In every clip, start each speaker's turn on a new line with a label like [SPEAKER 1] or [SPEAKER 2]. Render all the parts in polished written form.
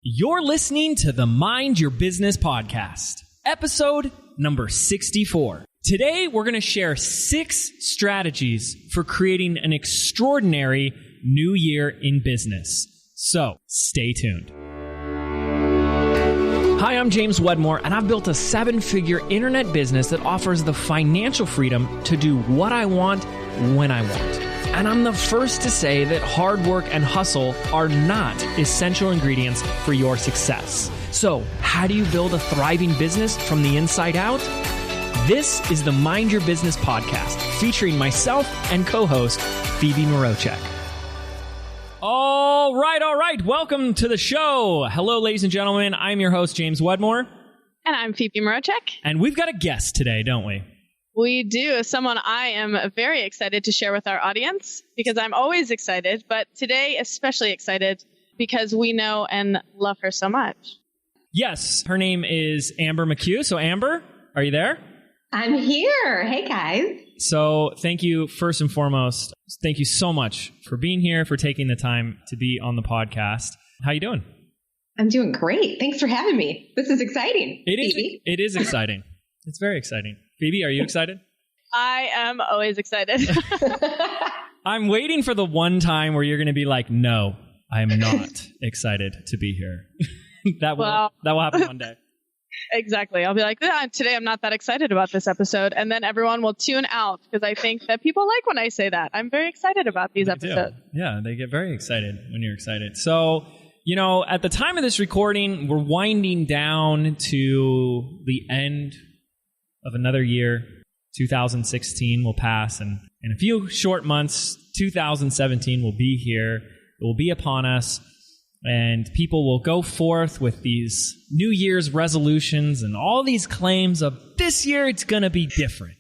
[SPEAKER 1] You're listening to the Mind Your Business podcast, episode number 64. Today, we're going to share 6 strategies for creating an extraordinary new year in business. So, stay tuned. Hi, I'm James Wedmore, and I've built a 7-figure internet business that offers the financial freedom to do what I want, when I want. And I'm the first to say that hard work and hustle are not essential ingredients for your success. So, how do you build a thriving business from the inside out? This is the Mind Your Business podcast, featuring myself and co-host Phoebe Mroczek. All right. Welcome to the show. Hello, ladies and gentlemen. I'm your host, James Wedmore.
[SPEAKER 2] And I'm Phoebe Mroczek.
[SPEAKER 1] And we've got a guest today, don't we?
[SPEAKER 2] We do. Someone I am very excited to share with our audience because I'm always excited, but today especially excited because we know and love her so much.
[SPEAKER 1] Yes, her name is Amber McCue. So Amber, are you there?
[SPEAKER 3] I'm here. Hey, guys.
[SPEAKER 1] So thank you, first and foremost. Thank you so much for being here, for taking the time to be on the podcast. How you doing?
[SPEAKER 3] I'm doing great. Thanks for having me. This is exciting.
[SPEAKER 1] It is exciting. It's very exciting. Phoebe, are you excited?
[SPEAKER 2] I am always excited.
[SPEAKER 1] I'm waiting for the one time where you're going to be like, no, I am not excited to be here. That will happen one day.
[SPEAKER 2] Exactly. I'll be like, today I'm not that excited about this episode. And then everyone will tune out because I think that people like when I say that. I'm very excited about these episodes.
[SPEAKER 1] Yeah, they get very excited when you're excited. So, at the time of this recording, we're winding down to the end of another year. 2016 will pass, and in a few short months, 2017 will be here. It will be upon us, and people will go forth with these New Year's resolutions and all these claims of this year it's going to be different.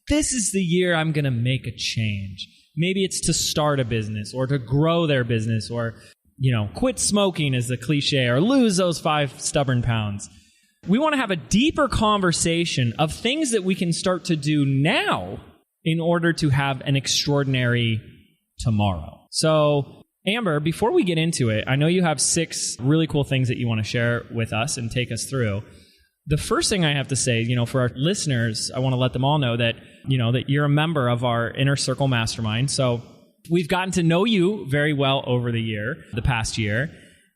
[SPEAKER 1] This is the year I'm going to make a change. Maybe it's to start a business or to grow their business or, quit smoking is the cliche or lose those 5 stubborn pounds. We want to have a deeper conversation of things that we can start to do now in order to have an extraordinary tomorrow. So, Amber, before we get into it, I know you have 6 really cool things that you want to share with us and take us through. The first thing I have to say, for our listeners, I want to let them all know that, that you're a member of our Inner Circle Mastermind. So we've gotten to know you very well over the past year.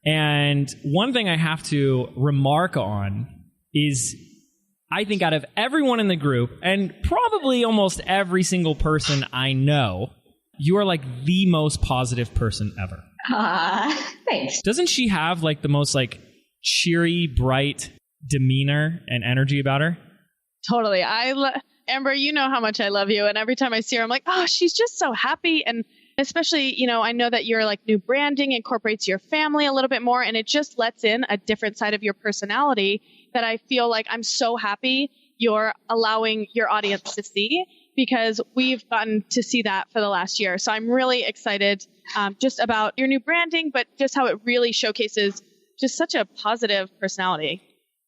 [SPEAKER 1] And one thing I have to remark on is I think out of everyone in the group, and probably almost every single person I know, you are like the most positive person ever.
[SPEAKER 3] Thanks.
[SPEAKER 1] Doesn't she have like the most like cheery, bright demeanor and energy about her?
[SPEAKER 2] Totally. Amber, you know how much I love you. And every time I see her, I'm like, oh, she's just so happy. And especially, I know that your like new branding incorporates your family a little bit more, and it just lets in a different side of your personality that I feel like I'm so happy you're allowing your audience to see, because we've gotten to see that for the last year. So I'm really excited just about your new branding, but just how it really showcases just such a positive personality.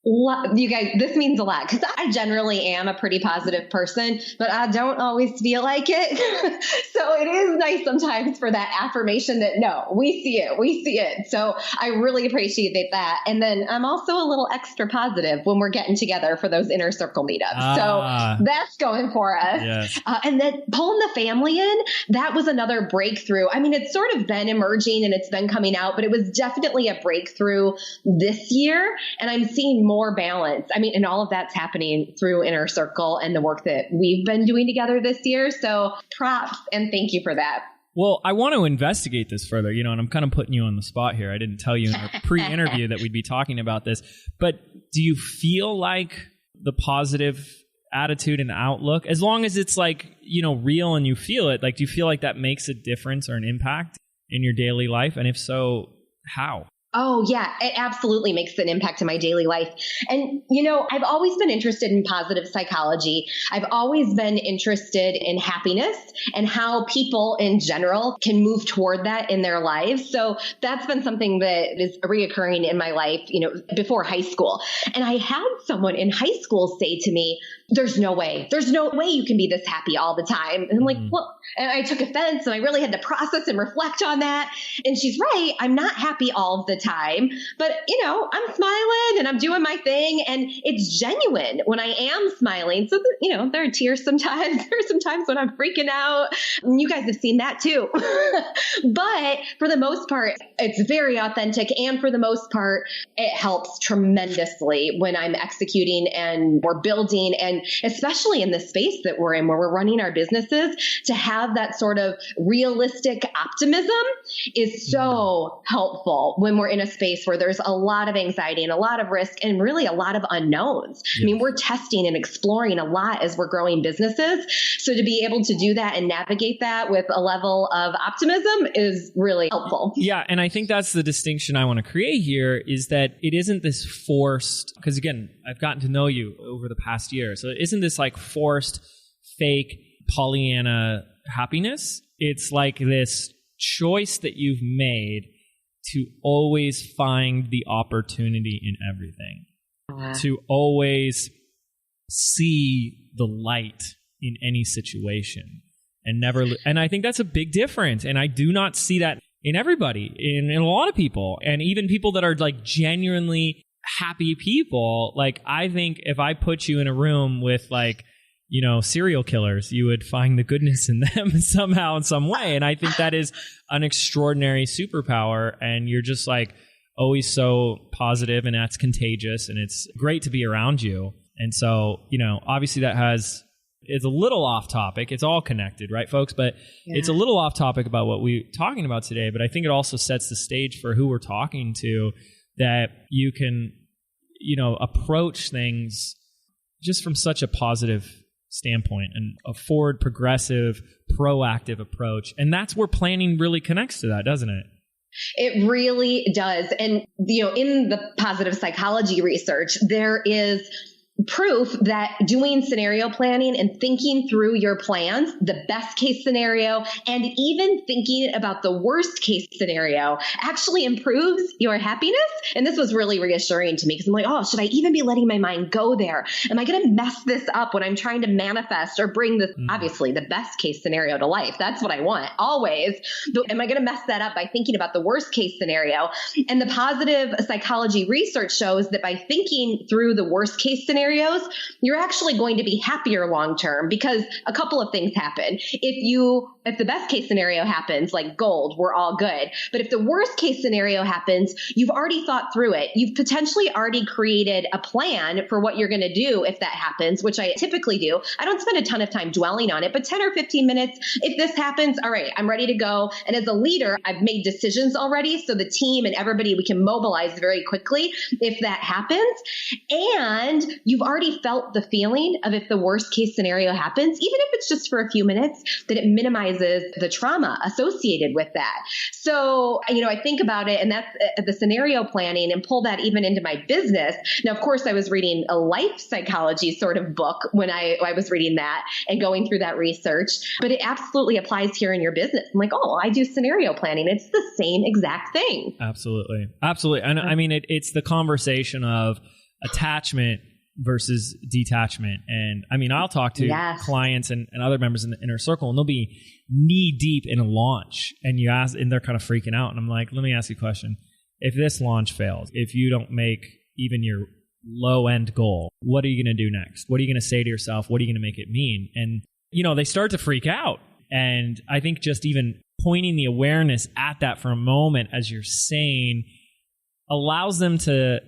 [SPEAKER 3] You guys, this means a lot because I generally am a pretty positive person, but I don't always feel like it. So it is nice sometimes for that affirmation that, no, we see it. So I really appreciate that. And then I'm also a little extra positive when we're getting together for those inner circle meetups. So that's going for us.
[SPEAKER 1] Yes.
[SPEAKER 3] And then pulling the family in, that was another breakthrough. I mean, it's sort of been emerging and it's been coming out, but it was definitely a breakthrough this year. And I'm seeing more balance. I mean, and all of that's happening through Inner Circle and the work that we've been doing together this year. So props and thank you for that.
[SPEAKER 1] Well, I want to investigate this further, and I'm kind of putting you on the spot here. I didn't tell you in our pre-interview that we'd be talking about this, but do you feel like the positive attitude and outlook, as long as it's like, real and you feel it, like, do you feel like that makes a difference or an impact in your daily life? And if so, how?
[SPEAKER 3] Oh, yeah, it absolutely makes an impact in my daily life. And, I've always been interested in positive psychology. I've always been interested in happiness and how people in general can move toward that in their lives. So that's been something that is reoccurring in my life, before high school. And I had someone in high school say to me, there's no way you can be this happy all the time. And I'm like, well, and I took offense and I really had to process and reflect on that. And she's right. I'm not happy all of the time, but I'm smiling and I'm doing my thing and it's genuine when I am smiling. So, there are tears sometimes. There are some times when I'm freaking out. You guys have seen that too. But for the most part, it's very authentic. And for the most part, it helps tremendously when I'm executing and we're building, and especially in the space that we're in where we're running our businesses, to have that sort of realistic optimism is so helpful when we're in a space where there's a lot of anxiety and a lot of risk and really a lot of unknowns. I mean, we're testing and exploring a lot as we're growing businesses. So to be able to do that and navigate that with a level of optimism is really helpful.
[SPEAKER 1] Yeah. And I think that's the distinction I want to create here, is that it isn't this forced, because again, I've gotten to know you over the past year. So it isn't this like forced, fake Pollyanna happiness. It's like this choice that you've made to always find the opportunity in everything, to always see the light in any situation and never. And I think that's a big difference. And I do not see that in everybody, in a lot of people, and even people that are like genuinely happy people. Like, I think if I put you in a room with like, serial killers, you would find the goodness in them somehow in some way. And I think that is an extraordinary superpower. And you're just like always so positive, and that's contagious, and it's great to be around you. And so, obviously it's a little off topic. It's all connected, right, folks? But it's a little off topic about what we're talking about today. But I think it also sets the stage for who we're talking to, that you can, approach things just from such a positive standpoint and a forward, progressive, proactive approach. And that's where planning really connects to that, doesn't it?
[SPEAKER 3] It really does. And, in the positive psychology research, there is proof that doing scenario planning and thinking through your plans, the best case scenario, and even thinking about the worst case scenario actually improves your happiness. And this was really reassuring to me, because I'm like, oh, should I even be letting my mind go there? Am I going to mess this up when I'm trying to manifest or bring this, obviously, the best case scenario to life? That's what I want always. But am I going to mess that up by thinking about the worst case scenario? And the positive psychology research shows that by thinking through the worst case scenario, you're actually going to be happier long term, because a couple of things happen. If the best case scenario happens, like gold, we're all good. But if the worst case scenario happens, you've already thought through it. You've potentially already created a plan for what you're going to do if that happens, which I typically do. I don't spend a ton of time dwelling on it, but 10 or 15 minutes, if this happens, all right, I'm ready to go. And as a leader, I've made decisions already. So the team and everybody, we can mobilize very quickly if that happens. And you've already felt the feeling of, if the worst case scenario happens, even if it's just for a few minutes, that it minimizes the trauma associated with that. So, I think about it, and that's the scenario planning, and pull that even into my business. Now, of course, I was reading a life psychology sort of book when I was reading that and going through that research, but it absolutely applies here in your business. I'm like, oh, I do scenario planning. It's the same exact thing.
[SPEAKER 1] Absolutely. Absolutely. And I mean, it's the conversation of attachment versus detachment. And I mean, I'll talk to clients and other members in the inner circle, and they'll be knee deep in a launch, and you ask, and they're kind of freaking out. And I'm like, let me ask you a question. If this launch fails, if you don't make even your low end goal, what are you going to do next? What are you going to say to yourself? What are you going to make it mean? And, they start to freak out. And I think just even pointing the awareness at that for a moment, as you're saying, allows them to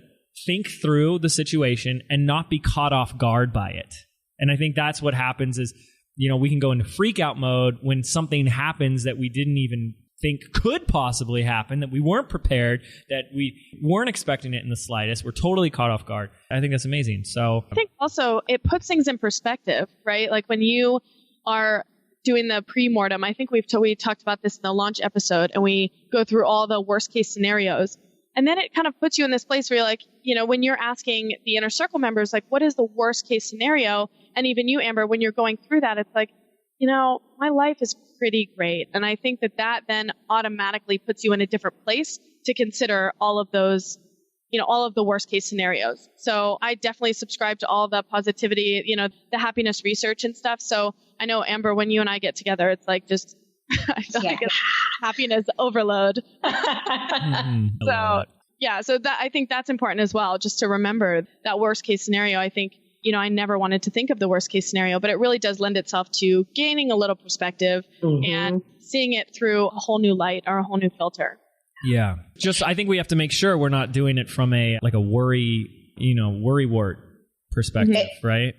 [SPEAKER 1] think through the situation and not be caught off guard by it. And I think that's what happens is, we can go into freak out mode when something happens that we didn't even think could possibly happen, that we weren't prepared, that we weren't expecting it in the slightest. We're totally caught off guard. I think that's amazing. So
[SPEAKER 2] I think also it puts things in perspective, right? Like when you are doing the pre-mortem, I think we talked about this in the launch episode, and we go through all the worst case scenarios. And then it kind of puts you in this place where you're like, when you're asking the inner circle members, like, what is the worst case scenario? And even you, Amber, when you're going through that, it's like, my life is pretty great. And I think that then automatically puts you in a different place to consider all of those, all of the worst case scenarios. So I definitely subscribe to all the positivity, the happiness research and stuff. So I know, Amber, when you and I get together, it's like just, I feel like it's happiness overload.
[SPEAKER 1] So
[SPEAKER 2] Yeah. So that, I think that's important as well, just to remember that worst case scenario. I think, I never wanted to think of the worst case scenario, but it really does lend itself to gaining a little perspective and seeing it through a whole new light or a whole new filter.
[SPEAKER 1] Yeah. I think we have to make sure we're not doing it from a worrywart perspective, right?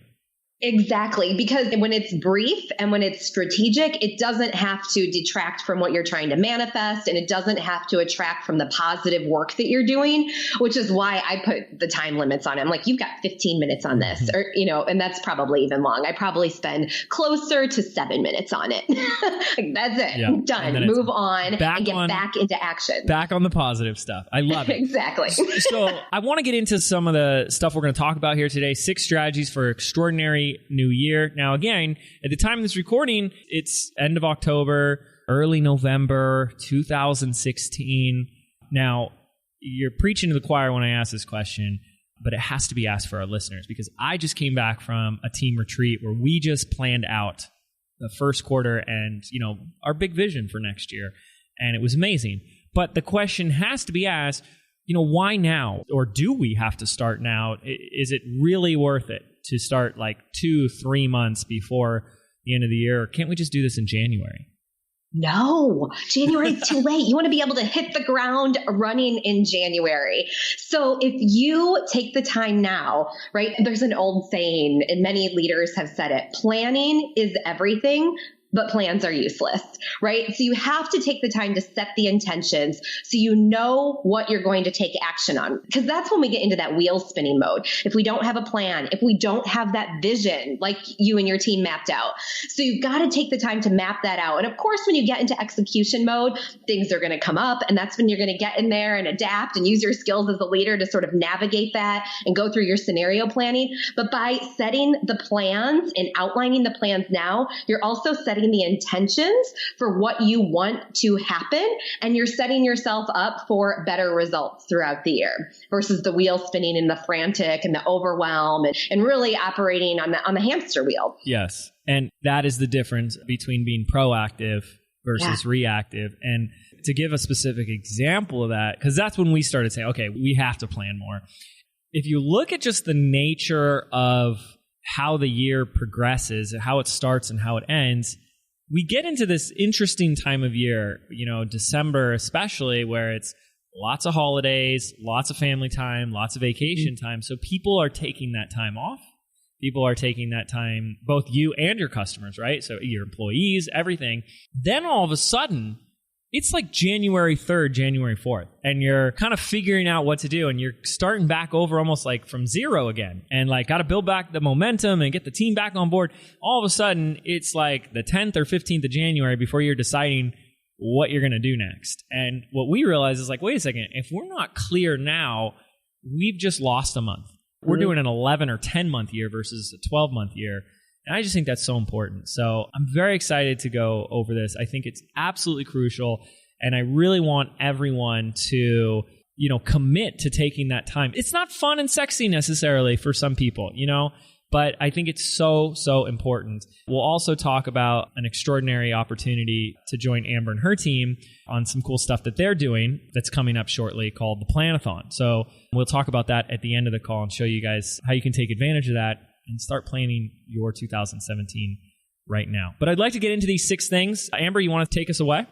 [SPEAKER 3] Exactly. Because when it's brief and when it's strategic, it doesn't have to detract from what you're trying to manifest, and it doesn't have to attract from the positive work that you're doing, which is why I put the time limits on it. I'm like, you've got 15 minutes on this, or, and that's probably even long. I probably spend closer to 7 minutes on it. That's it. Yeah. Done. Move on and get back into action.
[SPEAKER 1] Back on the positive stuff. I love it.
[SPEAKER 3] Exactly.
[SPEAKER 1] So I want to get into some of the stuff we're going to talk about here today. 6 strategies for extraordinary new year. Now, again, at the time of this recording, it's end of October, early November 2016. Now, you're preaching to the choir when I ask this question, but it has to be asked for our listeners, because I just came back from a team retreat where we just planned out the first quarter and, our big vision for next year. And it was amazing. But the question has to be asked, why now? Or do we have to start now? Is it really worth it to start like 2-3 months before the end of the year? Or can't we just do this in January?
[SPEAKER 3] No, January is too late. You want to be able to hit the ground running in January. So if you take the time now, right? There's an old saying, and many leaders have said it: planning is everything, but plans are useless, right? So you have to take the time to set the intentions so you know what you're going to take action on. Because that's when we get into that wheel spinning mode. If we don't have a plan, if we don't have that vision like you and your team mapped out. So you've got to take the time to map that out. And of course, when you get into execution mode, things are going to come up. And that's when you're going to get in there and adapt and use your skills as a leader to sort of navigate that and go through your scenario planning. But by setting the plans and outlining the plans now, you're also setting the intentions for what you want to happen, and you're setting yourself up for better results throughout the year versus the wheel spinning and the frantic and the overwhelm and really operating on the hamster wheel.
[SPEAKER 1] Yes. And that is the difference between being proactive versus reactive. And to give a specific example of that, because that's when we started saying, okay, we have to plan more. If you look at just the nature of how the year progresses, how it starts and how it ends, we get into this interesting time of year, December especially, where it's lots of holidays, lots of family time, lots of vacation time. So people are taking that time off. People are taking that time, both you and your customers, right? So your employees, everything. Then all of a sudden, it's like January 3rd, January 4th, and you're kind of figuring out what to do, and you're starting back over almost like from zero again, and like got to build back the momentum and get the team back on board. All of a sudden, it's like the 10th or 15th of January before you're deciding what you're going to do next. And what we realize is like, wait a second, if we're not clear now, we've just lost a month. We're doing an 11 or 10 month year versus a 12 month year. And I just think that's so important. So I'm very excited to go over this. I think it's absolutely crucial. And I really want everyone to, commit to taking that time. It's not fun and sexy necessarily for some people, but I think it's so, so important. We'll also talk about an extraordinary opportunity to join Amber and her team on some cool stuff that they're doing that's coming up shortly called the Planathon. So we'll talk about that at the end of the call and show you guys how you can take advantage of that and start planning your 2017 right now. But I'd like to get into these 6 things. Amber, you want to take us away?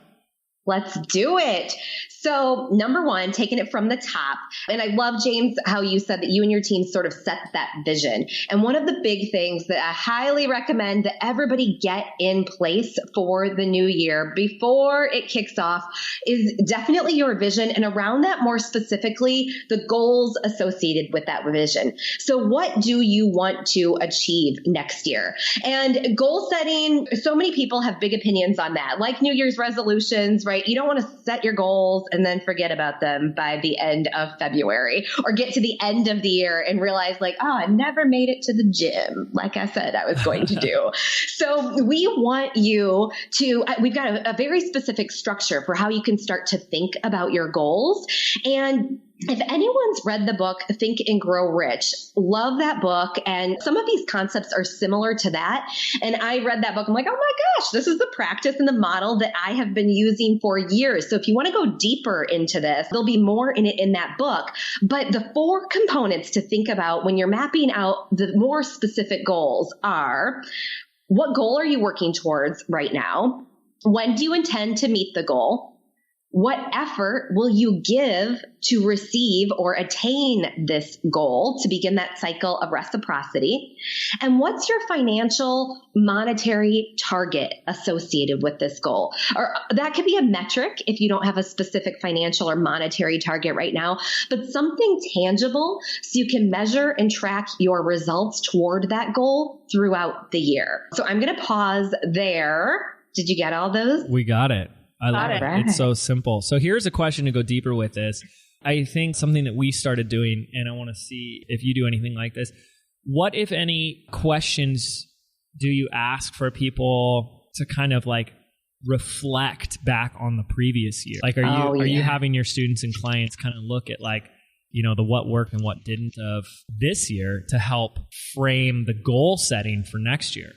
[SPEAKER 3] Let's do it. So number 1, taking it from the top. And I love, James, how you said that you and your team sort of set that vision. And one of the big things that I highly recommend that everybody get in place for the new year before it kicks off is definitely your vision. And around that, more specifically, the goals associated with that vision. So what do you want to achieve next year? And goal setting, so many people have big opinions on that, like New Year's resolutions, right? You don't want to set your goals and then forget about them by the end of February, or get to the end of the year and realize like, oh, I never made it to the gym like I said I was going to do. So we want you to, we've got a very specific structure for how you can start to think about your goals. And If anyone's read the book, Think and Grow Rich, love that book. And some of these concepts are similar to that. And I read that book. I'm like, oh my gosh, this is the practice and the model that I have been using for years. So if you want to go deeper into this, there'll be more in it in that book. But the 4 components to think about when you're mapping out the more specific goals are, what goal are you working towards right now? When do you intend to meet the goal? What effort will you give to receive or attain this goal to begin that cycle of reciprocity? And what's your financial monetary target associated with this goal? Or that could be a metric if you don't have a specific financial or monetary target right now, but something tangible so you can measure and track your results toward that goal throughout the year. So I'm going to pause there. Did you get all those?
[SPEAKER 1] We got it. I love it.
[SPEAKER 3] Right.
[SPEAKER 1] It's so simple. So here's a question to go deeper with this. I think something that we started doing, and I want to see if you do anything like this. What, if any, questions do you ask for people to kind of like reflect back on the previous year? Like, are you having your students and clients kind of look at like, you know, the what worked and what didn't of this year to help frame the goal setting for next year?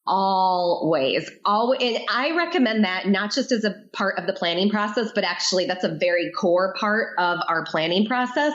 [SPEAKER 3] Always. And I recommend that not just as a part of the planning process, but actually that's a very core part of our planning process,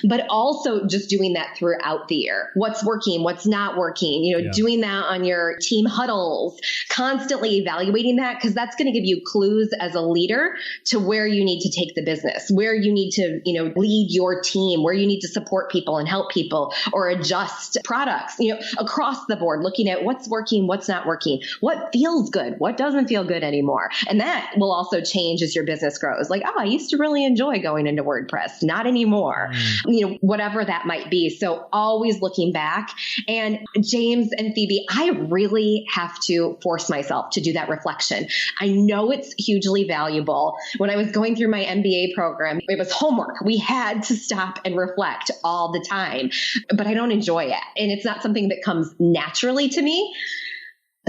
[SPEAKER 3] but also just doing that throughout the year. What's working, what's not working, you know, doing that on your team huddles, constantly evaluating that, because that's going to give you clues as a leader to where you need to take the business, where you need to, you know, lead your team, where you need to support people and help people or adjust products, you know, across the board, looking at what's working, what's not working, what feels good, what doesn't feel good anymore. And that will also change as your business grows. Like, oh, I used to really enjoy going into WordPress, not anymore, you know, whatever that might be. So always looking back. And James and Phoebe, I really have to force myself to do that reflection. I know it's hugely valuable. When I was going through my MBA program, it was homework. We had to stop and reflect all the time, but I don't enjoy it. And it's not something that comes naturally to me.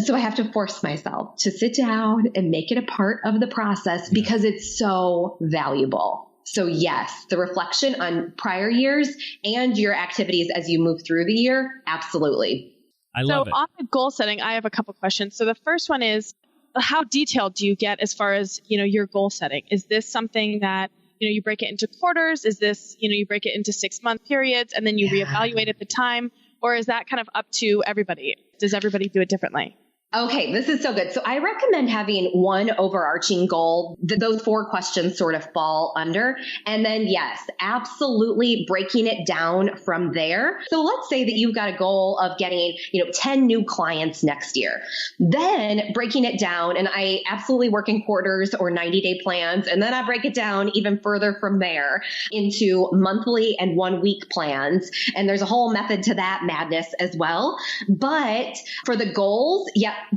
[SPEAKER 3] So I have to force myself to sit down and make it a part of the process because it's so valuable. So yes, the reflection on prior years and your activities as you move through the year, absolutely.
[SPEAKER 1] I love it.
[SPEAKER 2] So on the goal setting, I have a couple questions. So the first one is, how detailed do you get as far as, you know, your goal setting? Is this something that, you know, you break it into quarters? Is this, you know, you break it into 6-month periods and then you reevaluate at the time? Or is that kind of up to everybody? Does everybody do it differently?
[SPEAKER 3] Okay, this is so good. So I recommend having one overarching goal that those 4 questions sort of fall under. And then, yes, absolutely breaking it down from there. So let's say that you've got a goal of getting, 10 new clients next year. Then breaking it down, and I absolutely work in quarters or 90-day plans. And then I break it down even further from there into monthly and 1-week plans. And there's a whole method to that madness as well. But for the goals,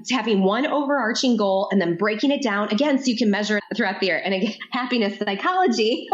[SPEAKER 3] having one overarching goal and then breaking it down again so you can measure it throughout the year. And again, happiness psychology.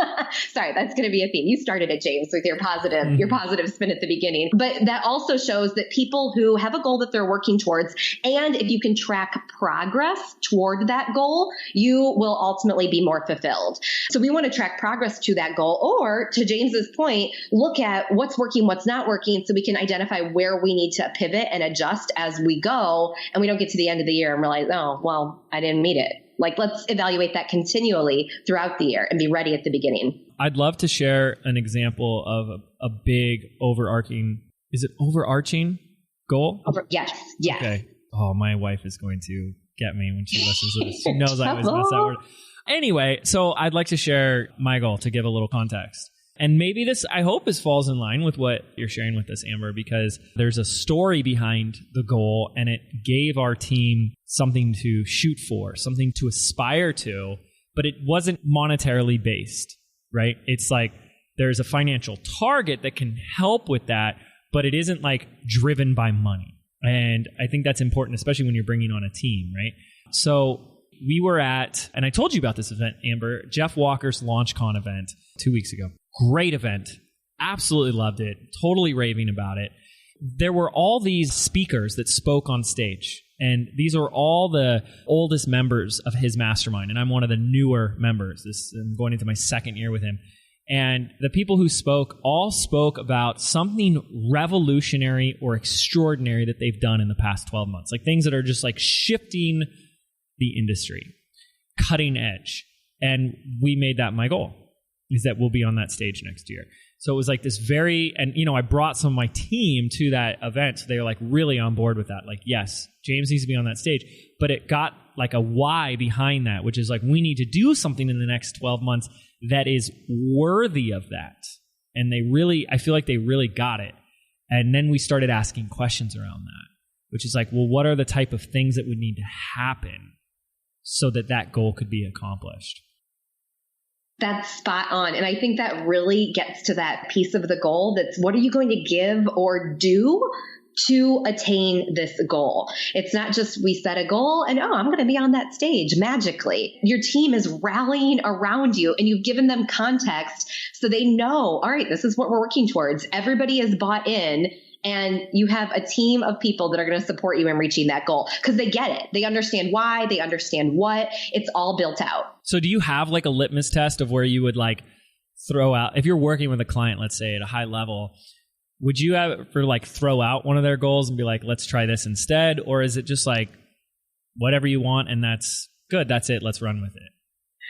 [SPEAKER 3] Sorry, that's going to be a theme. You started it, James, with your positive spin at the beginning. But that also shows that people who have a goal that they're working towards, and if you can track progress toward that goal, you will ultimately be more fulfilled. So we want to track progress to that goal, or to James's point, look at what's working, what's not working, so we can identify where we need to pivot and adjust as we go, and we don't get to the end of the year and realize, oh, well, I didn't meet it. Like, let's evaluate that continually throughout the year and be ready at the beginning.
[SPEAKER 1] I'd love to share an example of a big overarching, is it overarching goal?
[SPEAKER 3] Yes.
[SPEAKER 1] Okay. Oh, my wife is going to get me when she listens to this. She knows I always mess that word. Anyway, so I'd like to share my goal to give a little context. And maybe this, I hope, falls in line with what you're sharing with us, Amber, because there's a story behind the goal and it gave our team something to shoot for, something to aspire to, but it wasn't monetarily based, right? It's like there's a financial target that can help with that, but it isn't like driven by money. And I think that's important, especially when you're bringing on a team, right? So we were at, and I told you about this event, Amber, Jeff Walker's LaunchCon event 2 weeks ago. Great event. Absolutely loved it. Totally raving about it. There were all these speakers that spoke on stage. And these are all the oldest members of his mastermind. And I'm one of the newer members. I'm going into my second year with him. And the people who spoke all spoke about something revolutionary or extraordinary that they've done in the past 12 months. Like things that are just like shifting the industry, cutting edge. And we made that my goal, is that we'll be on that stage next year. So it was like this and I brought some of my team to that event. So they were like really on board with that. Like, yes, James needs to be on that stage. But it got like a why behind that, which is like, we need to do something in the next 12 months that is worthy of that. And I feel like they really got it. And then we started asking questions around that, which is like, well, what are the type of things that would need to happen so that goal could be accomplished?
[SPEAKER 3] That's spot on. And I think that really gets to that piece of the goal. That's what are you going to give or do to attain this goal? It's not just we set a goal and, I'm going to be on that stage magically. Your team is rallying around you and you've given them context so they know, all right, this is what we're working towards. Everybody is bought in. And you have a team of people that are going to support you in reaching that goal because they get it. They understand why, they understand what. It's all built out.
[SPEAKER 1] So do you have like a litmus test of where you would like throw out, if you're working with a client, let's say at a high level, would you ever like throw out one of their goals and be like, let's try this instead? Or is it just like whatever you want and that's good, that's it, let's run with it?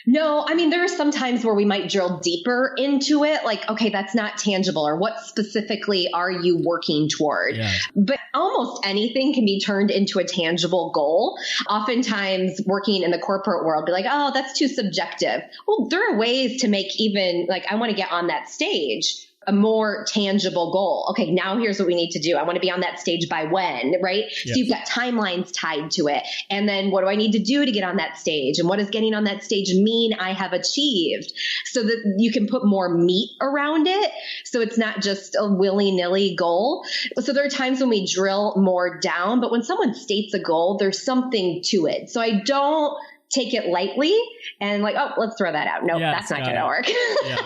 [SPEAKER 3] No, I mean, there are some times where we might drill deeper into it, like, okay, that's not tangible, or what specifically are you working toward? Yeah. But almost anything can be turned into a tangible goal. Oftentimes working in the corporate world, be like, oh, that's too subjective. Well, there are ways to make even like, I want to get on that stage, a more tangible goal. Okay, now here's what we need to do. I want to be on that stage by when, right? Yes. So you've got timelines tied to it. And then what do I need to do to get on that stage? And what does getting on that stage mean I have achieved? So that you can put more meat around it. So it's not just a willy-nilly goal. So there are times when we drill more down, but when someone states a goal, there's something to it. So I don't take it lightly and like, oh, let's throw that out. No, that's not going to work.
[SPEAKER 1] Yeah.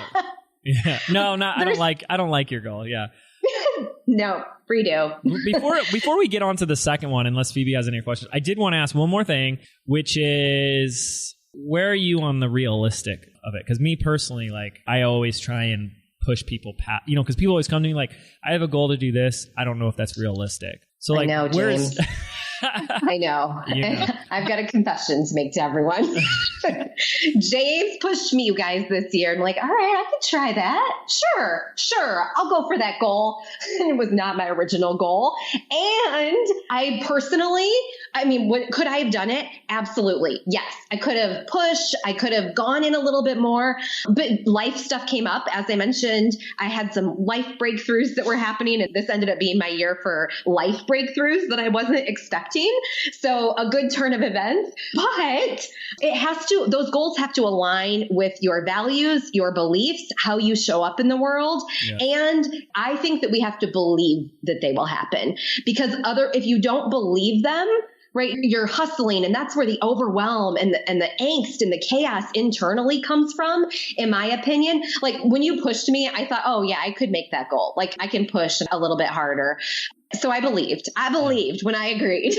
[SPEAKER 1] Yeah. No, I don't like your goal. Yeah.
[SPEAKER 3] No, free do.
[SPEAKER 1] Before we get on to the second one, unless Phoebe has any questions, I did want to ask one more thing, which is where are you on the realistic of it? Because me personally, like I always try and push people past, because people always come to me like, I have a goal to do this. I don't know if that's realistic. So like,
[SPEAKER 3] I know, James. I know. I've got a confession to make to everyone. James pushed me, you guys, this year. I'm like, all right, I can try that. Sure. I'll go for that goal. And it was not my original goal. And I personally, could I have done it? Absolutely. Yes. I could have pushed. I could have gone in a little bit more, but life stuff came up. As I mentioned, I had some life breakthroughs that were happening. And this ended up being my year for life breakthroughs that I wasn't expecting. So a good turn of events, but those goals have to align with your values, your beliefs, how you show up in the world. Yeah. And I think that we have to believe that they will happen because if you don't believe them, right, you're hustling, and that's where the overwhelm and the angst and the chaos internally comes from, in my opinion. Like when you pushed me, I thought, oh yeah, I could make that goal. Like I can push a little bit harder. So I believed when I agreed.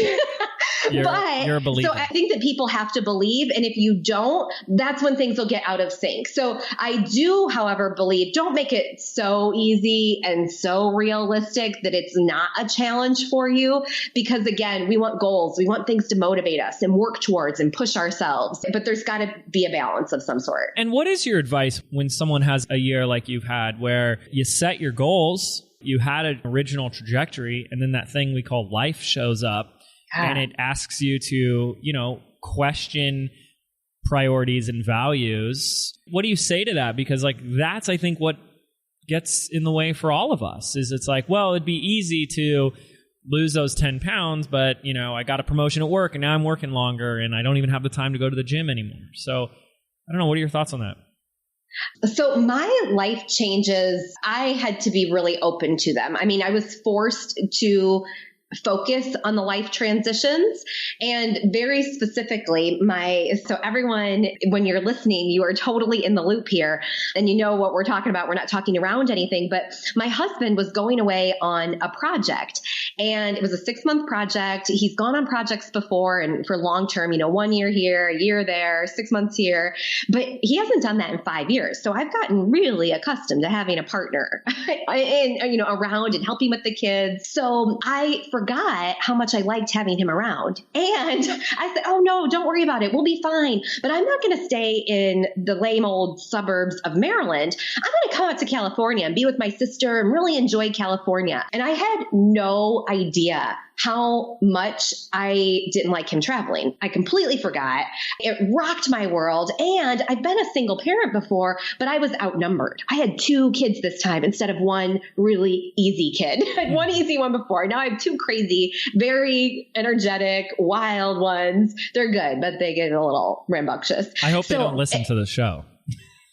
[SPEAKER 3] You're a believer. So I think that people have to believe. And if you don't, that's when things will get out of sync. So I do, however, believe don't make it so easy and so realistic that it's not a challenge for you. Because again, we want goals. We want things to motivate us and work towards and push ourselves. But there's got to be a balance of some sort.
[SPEAKER 1] And what is your advice when someone has a year like you've had where you set your goals, you had an original trajectory, and then that thing we call life shows up and it asks you to, question priorities and values. What do you say to that? Because like, that's, I think, what gets in the way for all of us is it's like, well, it'd be easy to lose those 10 pounds, but I got a promotion at work and now I'm working longer and I don't even have the time to go to the gym anymore. So I don't know. What are your thoughts on that?
[SPEAKER 3] So my life changes, I had to be really open to them. I was forced to focus on the life transitions and very specifically so everyone, when you're listening, you are totally in the loop here and you know what we're talking about. We're not talking around anything, but my husband was going away on a project And it was a 6-month project. He's gone on projects before and for long term, 1 year here, a year there, 6 months here, but he hasn't done that in 5 years. So I've gotten really accustomed to having a partner and, around and helping with the kids. So I forgot how much I liked having him around. And I said, oh no, don't worry about it. We'll be fine. But I'm not going to stay in the lame old suburbs of Maryland. I'm going to come out to California and be with my sister and really enjoy California. And I had no idea how much I didn't like him traveling. I completely forgot. It rocked my world. And I've been a single parent before, but I was outnumbered. I had 2 kids this time instead of one really easy kid. I had one easy one before. Now I have 2 crazy, very energetic, wild ones. They're good, but they get a little rambunctious.
[SPEAKER 1] I hope they don't listen to the show.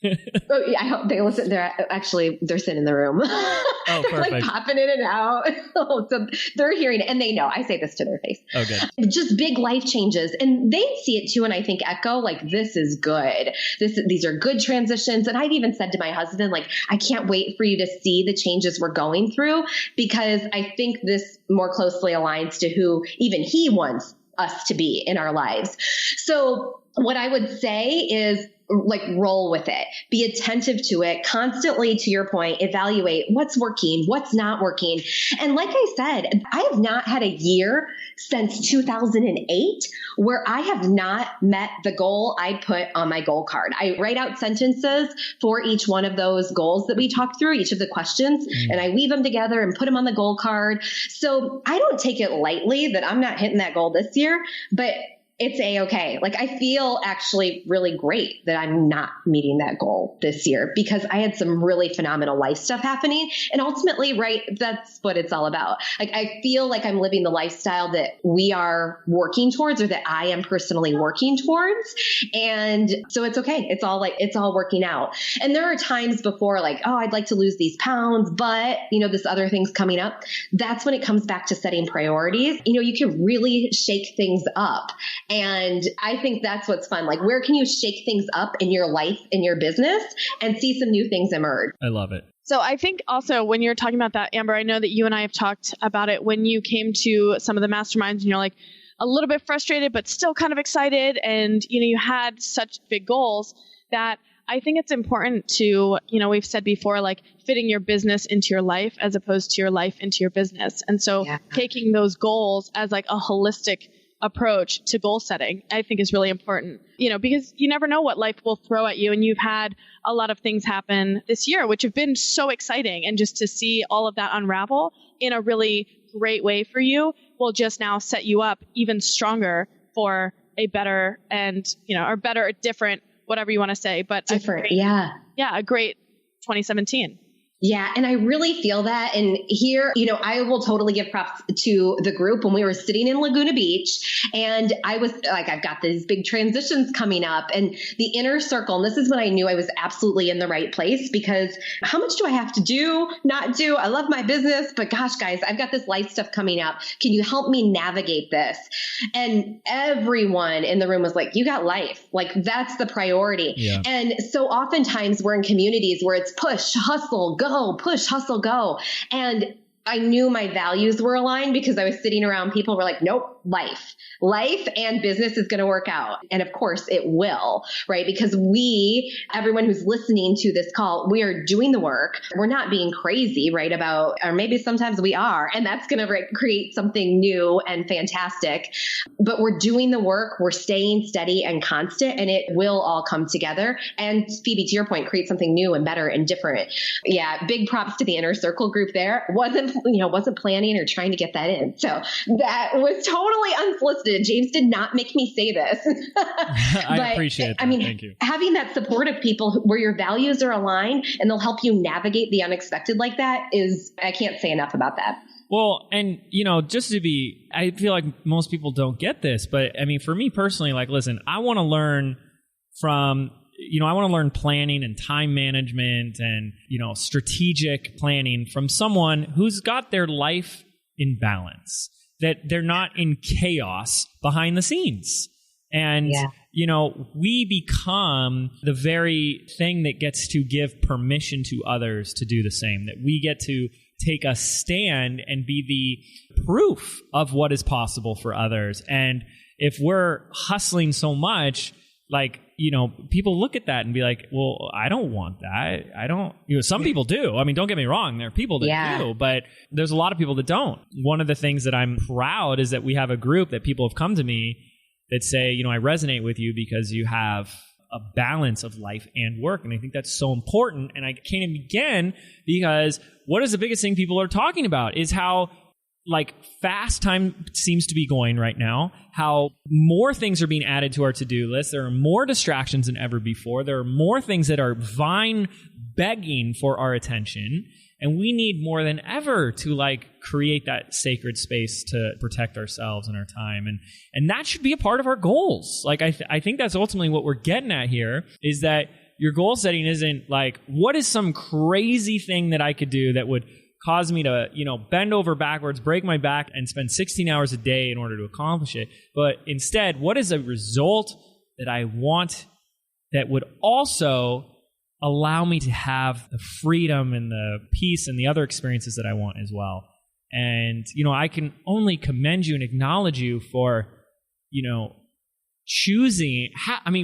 [SPEAKER 3] Oh, yeah, I hope they listen. They're sitting in the room.
[SPEAKER 1] Oh,
[SPEAKER 3] they're
[SPEAKER 1] perfect.
[SPEAKER 3] like popping in and out. So they're hearing it and they know. I say this to their face.
[SPEAKER 1] Oh, good.
[SPEAKER 3] Just big life changes. And they see it too. And I think echo, like, this is good. These are good transitions. And I've even said to my husband, like, I can't wait for you to see the changes we're going through, because I think this more closely aligns to who even he wants us to be in our lives. So what I would say is, like, roll with it, be attentive to it constantly. To your point, evaluate what's working, what's not working. And like I said, I have not had a year since 2008 where I have not met the goal I put on my goal card. I write out sentences for each one of those goals that we talked through, each of the questions, and I weave them together and put them on the goal card. So I don't take it lightly that I'm not hitting that goal this year, but it's a-okay. Like, I feel actually really great that I'm not meeting that goal this year, because I had some really phenomenal life stuff happening. And ultimately, right, that's what it's all about. Like, I feel like I'm living the lifestyle that we are working towards, or that I am personally working towards. And so it's okay. It's all working out. And there are times before, like, oh, I'd like to lose these pounds, but this other thing's coming up. That's when it comes back to setting priorities. You can really shake things up. And I think that's what's fun. Like, where can you shake things up in your life, in your business, and see some new things emerge?
[SPEAKER 1] I love it.
[SPEAKER 2] So I think also when you're talking about that, Amber, I know that you and I have talked about it when you came to some of the masterminds and you're like a little bit frustrated, but still kind of excited. And, you had such big goals that I think it's important to, we've said before, like fitting your business into your life as opposed to your life into your business. And so taking those goals as like a holistic approach to goal setting, I think is really important, because you never know what life will throw at you. And you've had a lot of things happen this year, which have been so exciting. And just to see all of that unravel in a really great way for you will just now set you up even stronger for a better and, or better, different, whatever you want to say, but
[SPEAKER 3] different.
[SPEAKER 2] A great 2017.
[SPEAKER 3] Yeah. And I really feel that. And here, I will totally give props to the group when we were sitting in Laguna Beach, and I was like, I've got these big transitions coming up, and the inner circle. And this is when I knew I was absolutely in the right place, because how much do I have to do, not do? I love my business, but gosh, guys, I've got this life stuff coming up. Can you help me navigate this? And everyone in the room was like, you got life. Like, that's the priority. Yeah. And so oftentimes we're in communities where it's push, hustle, go. Push, hustle, go. And I knew my values were aligned because I was sitting around people who were like, nope, life and business is going to work out. And of course it will, right? Because everyone who's listening to this call, we are doing the work. We're not being crazy, right? Or maybe sometimes we are, and that's going to create something new and fantastic, but we're doing the work. We're staying steady and constant, and it will all come together. And Phoebe, to your point, create something new and better and different. Yeah. Big props to the inner circle group there. Wasn't planning or trying to get that in. So that was totally unsolicited. James did not make me say this.
[SPEAKER 1] I appreciate that.
[SPEAKER 3] I mean,
[SPEAKER 1] thank you.
[SPEAKER 3] Having that support of people where your values are aligned and they'll help you navigate the unexpected like that I can't say enough about that.
[SPEAKER 1] Well, and, I feel like most people don't get this, but I mean, for me personally, like, listen, I want to learn from I want to learn planning and time management and, strategic planning from someone who's got their life in balance, that they're not in chaos behind the scenes. And, we become the very thing that gets to give permission to others to do the same, that we get to take a stand and be the proof of what is possible for others. And if we're hustling so much, like, people look at that and be like, well, I don't want that. I don't, some people do. I mean, don't get me wrong. There are people that do, but there's a lot of people that don't. One of the things that I'm proud is that we have a group that people have come to me that say, I resonate with you because you have a balance of life and work. And I think that's so important. And I can't even begin, because what is the biggest thing people are talking about is how fast time seems to be going right now, how more things are being added to our to-do list. There are more distractions than ever before. There are more things that are begging for our attention. And we need more than ever to create that sacred space to protect ourselves and our time. And that should be a part of our goals. I think that's ultimately what we're getting at here, is that your goal setting isn't what is some crazy thing that I could do that would cause me to, bend over backwards, break my back, and spend 16 hours a day in order to accomplish it. But instead, what is a result that I want that would also allow me to have the freedom and the peace and the other experiences that I want as well? And, I can only commend you and acknowledge you for, choosing.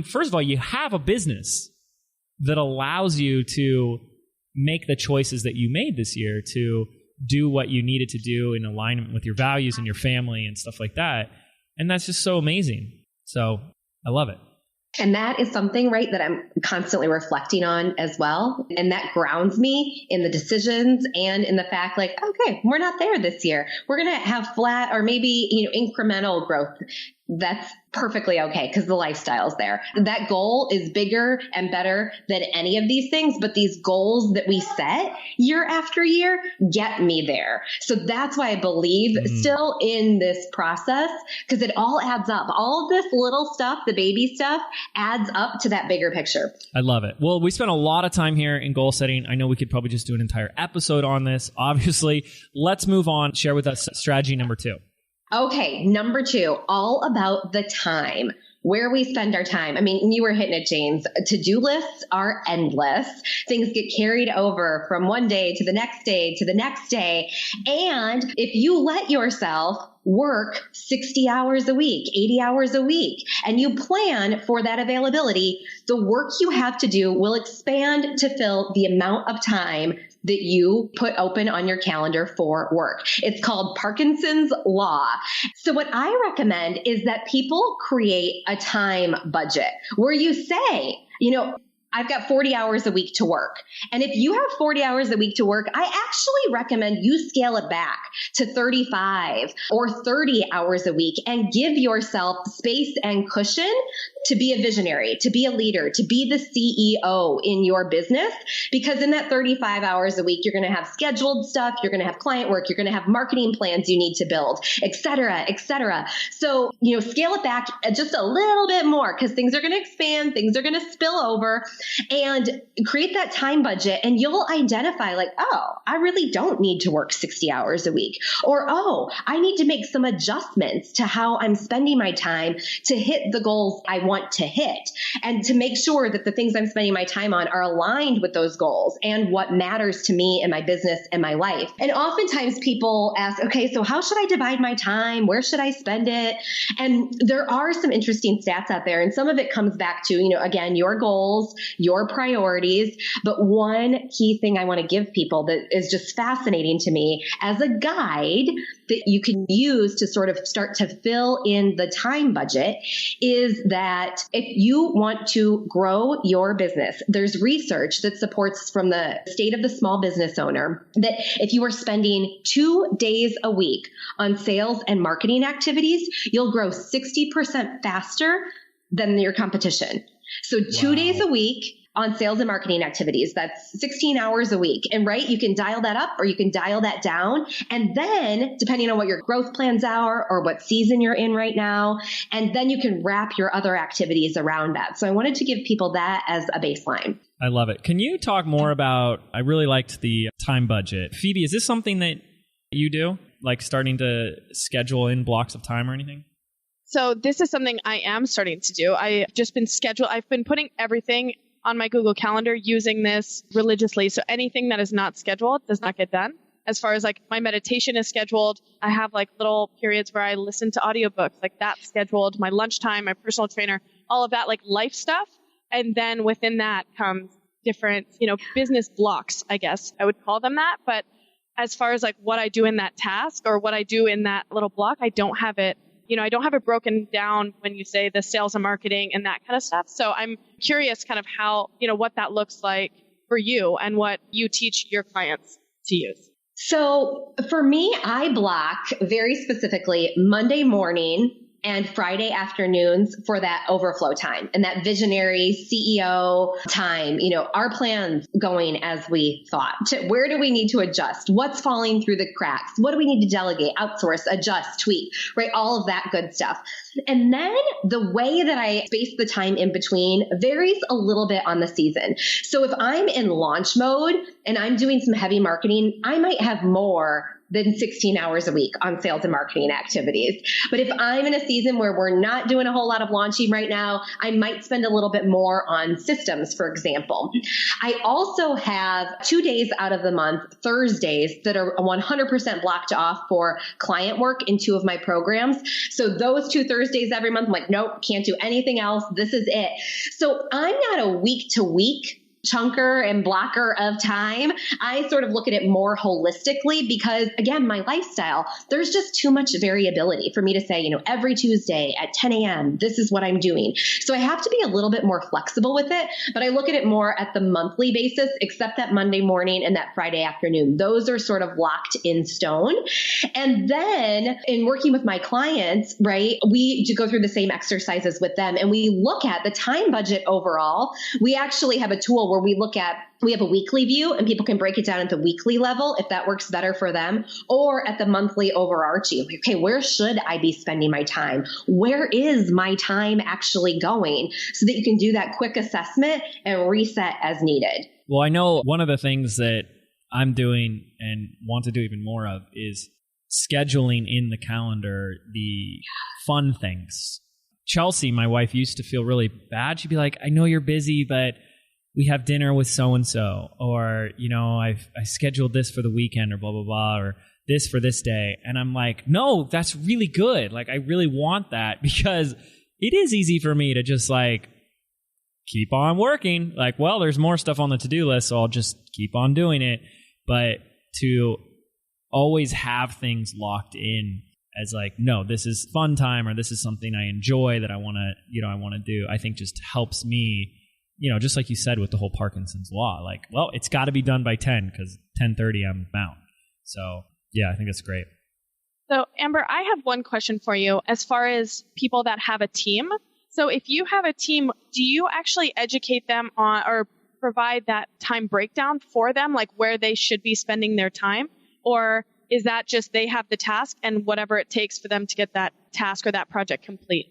[SPEAKER 1] First of all, you have a business that allows you to make the choices that you made this year to do what you needed to do in alignment with your values and your family and stuff like that. And that's just so amazing. So I love it.
[SPEAKER 3] And that is something, right, that I'm constantly reflecting on as well. And that grounds me in the decisions and in the fact okay, we're not there this year. We're going to have flat or maybe, incremental growth. That's perfectly okay because the lifestyle's there. That goal is bigger and better than any of these things, but these goals that we set year after year get me there. So that's why I believe still in this process, because it all adds up. All of this little stuff, the baby stuff, adds up to that bigger picture.
[SPEAKER 1] I love it. Well, we spent a lot of time here in goal setting. I know we could probably just do an entire episode on this. Obviously, let's move on. Share with us strategy number 2.
[SPEAKER 3] Okay, number 2, all about the time, where we spend our time. You were hitting it, James. To-do lists are endless. Things get carried over from one day to the next day to the next day. And if you let yourself work 60 hours a week, 80 hours a week, and you plan for that availability, the work you have to do will expand to fill the amount of time that you put open on your calendar for work. It's called Parkinson's Law. So what I recommend is that people create a time budget where you say, I've got 40 hours a week to work. And if you have 40 hours a week to work, I actually recommend you scale it back to 35 or 30 hours a week and give yourself space and cushion to be a visionary, to be a leader, to be the CEO in your business. Because in that 35 hours a week, you're going to have scheduled stuff, you're going to have client work, you're going to have marketing plans you need to build, et cetera, et cetera. So, scale it back just a little bit more because things are going to expand, things are going to spill over. And create that time budget and you'll identify I really don't need to work 60 hours a week. Or, I need to make some adjustments to how I'm spending my time to hit the goals I want to hit and to make sure that the things I'm spending my time on are aligned with those goals and what matters to me in my business and my life. And oftentimes people ask, okay, so how should I divide my time? Where should I spend it? And there are some interesting stats out there. And some of it comes back to, again, your goals, your priorities. But one key thing I want to give people that is just fascinating to me as a guide that you can use to sort of start to fill in the time budget is that if you want to grow your business, there's research that supports from the state of the small business owner that if you are spending 2 days a week on sales and marketing activities, you'll grow 60% faster than your competition. So 2 days a week on sales and marketing activities. That's 16 hours a week. And right, you can dial that up or you can dial that down. And then depending on what your growth plans are or what season you're in right now, and then you can wrap your other activities around that. So I wanted to give people that as a baseline.
[SPEAKER 1] I love it. Can you talk more about, I really liked the time budget. Phoebe, is this something that you do? Starting to schedule in blocks of time or anything?
[SPEAKER 2] So this is something I am starting to do. I've been putting everything on my Google Calendar using this religiously. So anything that is not scheduled does not get done. as far as like my meditation is scheduled. I have like little periods where I listen to audiobooks, like that's scheduled, my lunchtime, my personal trainer, all of that like life stuff. And then within that comes different, business blocks, I guess I would call them that. But as far as like what I do in that task or what I do in that little block, I don't have it. I don't have it broken down when you say the sales and marketing and that kind of stuff. So I'm curious kind of how, what that looks like for you and what you teach your clients to use.
[SPEAKER 3] So for me, I block very specifically Monday morning and Friday afternoons for that overflow time and that visionary CEO time. Our plans going as we thought. Where do we need to adjust? What's falling through the cracks? What do we need to delegate, outsource, adjust, tweak, right? All of that good stuff. And then the way that I space the time in between varies a little bit on the season. So if I'm in launch mode and I'm doing some heavy marketing, I might have more than 16 hours a week on sales and marketing activities. But if I'm in a season where we're not doing a whole lot of launching right now, I might spend a little bit more on systems, for example. I also have 2 days out of the month, Thursdays, that are 100% blocked off for client work in 2 of my programs. So those 2 Thursdays every month, I'm like, nope, can't do anything else. This is it. So I'm not a week to week chunker and blocker of time. I sort of look at it more holistically because, again, my lifestyle, there's just too much variability for me to say, every Tuesday at 10 a.m., this is what I'm doing. So I have to be a little bit more flexible with it, but I look at it more at the monthly basis, except that Monday morning and that Friday afternoon. Those are sort of locked in stone. And then in working with my clients, right, we go through the same exercises with them and we look at the time budget overall. We actually have a tool where we have a weekly view and people can break it down at the weekly level if that works better for them, or at the monthly overarching. Okay, where should I be spending my time? Where is my time actually going? So that you can do that quick assessment and reset as needed.
[SPEAKER 1] Well, I know one of the things that I'm doing and want to do even more of is scheduling in the calendar the fun things. Chelsea, my wife, used to feel really bad. She'd be like, I know you're busy, but we have dinner with so-and-so, or, I scheduled this for the weekend, or blah, blah, blah, or this for this day. And I'm like, no, that's really good. Like, I really want that because it is easy for me to just keep on working. Like, well, there's more stuff on the to-do list, so I'll just keep on doing it. But to always have things locked in as no, this is fun time, or this is something I enjoy that I want to do, I think just helps me. Just like you said with the whole Parkinson's law, well, it's got to be done by 10 because 10:30 I'm out. So yeah, I think that's great.
[SPEAKER 2] So Amber, I have one question for you as far as people that have a team. So if you have a team, do you actually educate them on or provide that time breakdown for them, like where they should be spending their time? Or is that just they have the task and whatever it takes for them to get that task or that project complete?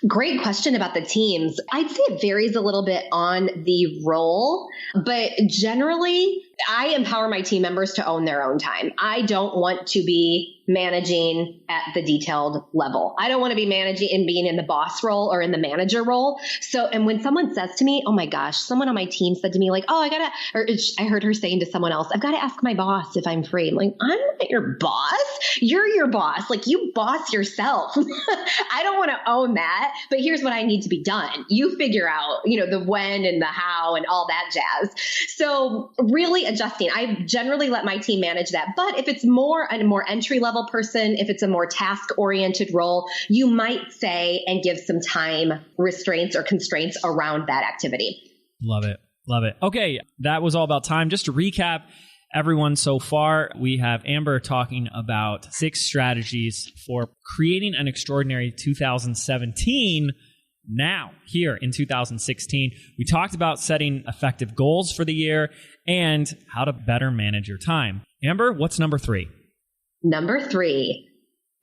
[SPEAKER 3] Great question about the teams. I'd say it varies a little bit on the role, but generally I empower my team members to own their own time. I don't want to be managing at the detailed level. I don't want to be managing and being in the boss role or in the manager role. So, and when someone says to me, oh my gosh, someone on my team said to me I heard her saying to someone else, I've got to ask my boss if I'm free. I'm like, I'm not your boss. You're your boss. You boss yourself. I don't want to own that, but here's what I need to be done. You figure out, the when and the how and all that jazz. So really adjusting. I generally let my team manage that. But if it's a more entry level person, if it's a more task-oriented role, you might say and give some time restraints or constraints around that activity.
[SPEAKER 1] Love it. Love it. Okay, that was all about time. Just to recap everyone so far, we have Amber talking about 6 strategies for creating an extraordinary 2017 now, here in 2016. We talked about setting effective goals for the year and how to better manage your time. Amber, what's number 3?
[SPEAKER 3] Number 3,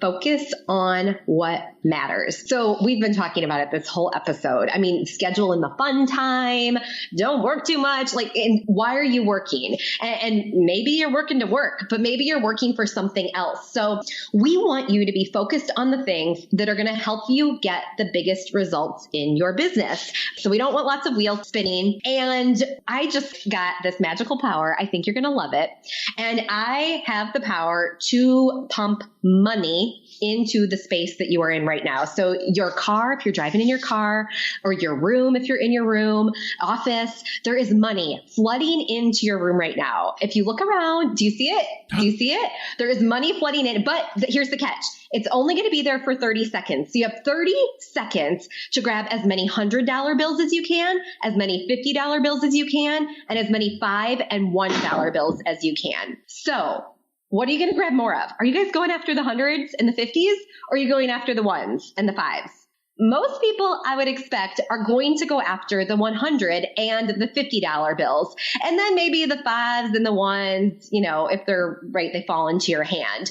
[SPEAKER 3] Focus on what matters. So we've been talking about it this whole episode. I mean, schedule in the fun time. Don't work too much. Like, and why are you working? And maybe you're working to work, but maybe you're working for something else. So we want you to be focused on the things that are going to help you get the biggest results in your business. So we don't want lots of wheels spinning. And I just got this magical power. I think you're going to love it. And I have the power to pump money into the space that you are in right now. So your car, if you're driving in your car, or your room, if you're in your room, office, there is money flooding into your room right now. If you look around, do you see it? Do you see it? There is money flooding in, but here's the catch. It's only going to be there for 30 seconds. So you have 30 seconds to grab as many $100 bills as you can, as many $50 bills as you can, and as many $5 and $1 bills as you can. So what are you going to grab more of? Are you guys going after the hundreds and the 50s, or are you going after the ones and the fives? Most people, I would expect, are going to go after the 100 and the $50 bills. And then maybe the fives and the ones, you know, if they're right, they fall into your hand.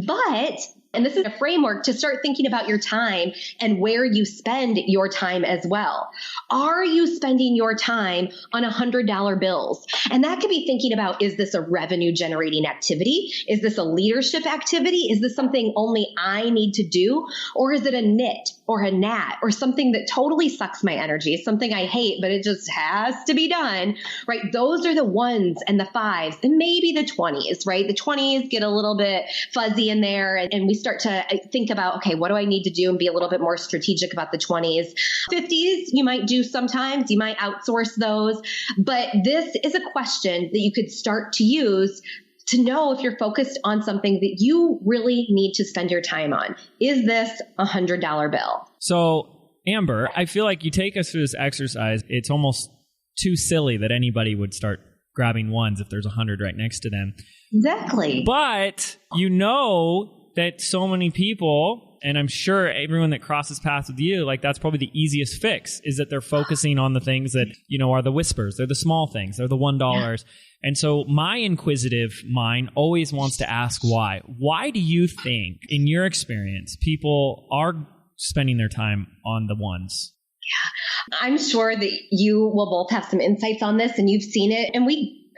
[SPEAKER 3] But and this is a framework to start thinking about your time and where you spend your time as well. Are you spending your time on $100 bills? And that could be thinking about, is this a revenue generating activity? Is this a leadership activity? Is this something only I need to do? Or is it a knit or a gnat or something that totally sucks my energy, something I hate, but it just has to be done, right? Those are the ones and the fives and maybe the 20s, right? The 20s get a little bit fuzzy in there and we start to think about, okay, what do I need to do and be a little bit more strategic about the 20s. 50s, you might do sometimes, you might outsource those. But this is a question that you could start to use to know if you're focused on something that you really need to spend your time on. Is this a $100 bill?
[SPEAKER 1] So, Amber, I feel like you take us through this exercise. It's almost too silly that anybody would start grabbing ones if there's 100 right next to them.
[SPEAKER 3] Exactly.
[SPEAKER 1] But you know that so many people, and I'm sure everyone that crosses paths with you, like that's probably the easiest fix, is that they're focusing on the things that, you know, are the whispers. They're the small things. They're the $1. Yeah. And so my inquisitive mind always wants to ask why. Why do you think, in your experience, people are spending their time on the ones?
[SPEAKER 3] Yeah, I'm sure that you will both have some insights on this, and you've seen it. And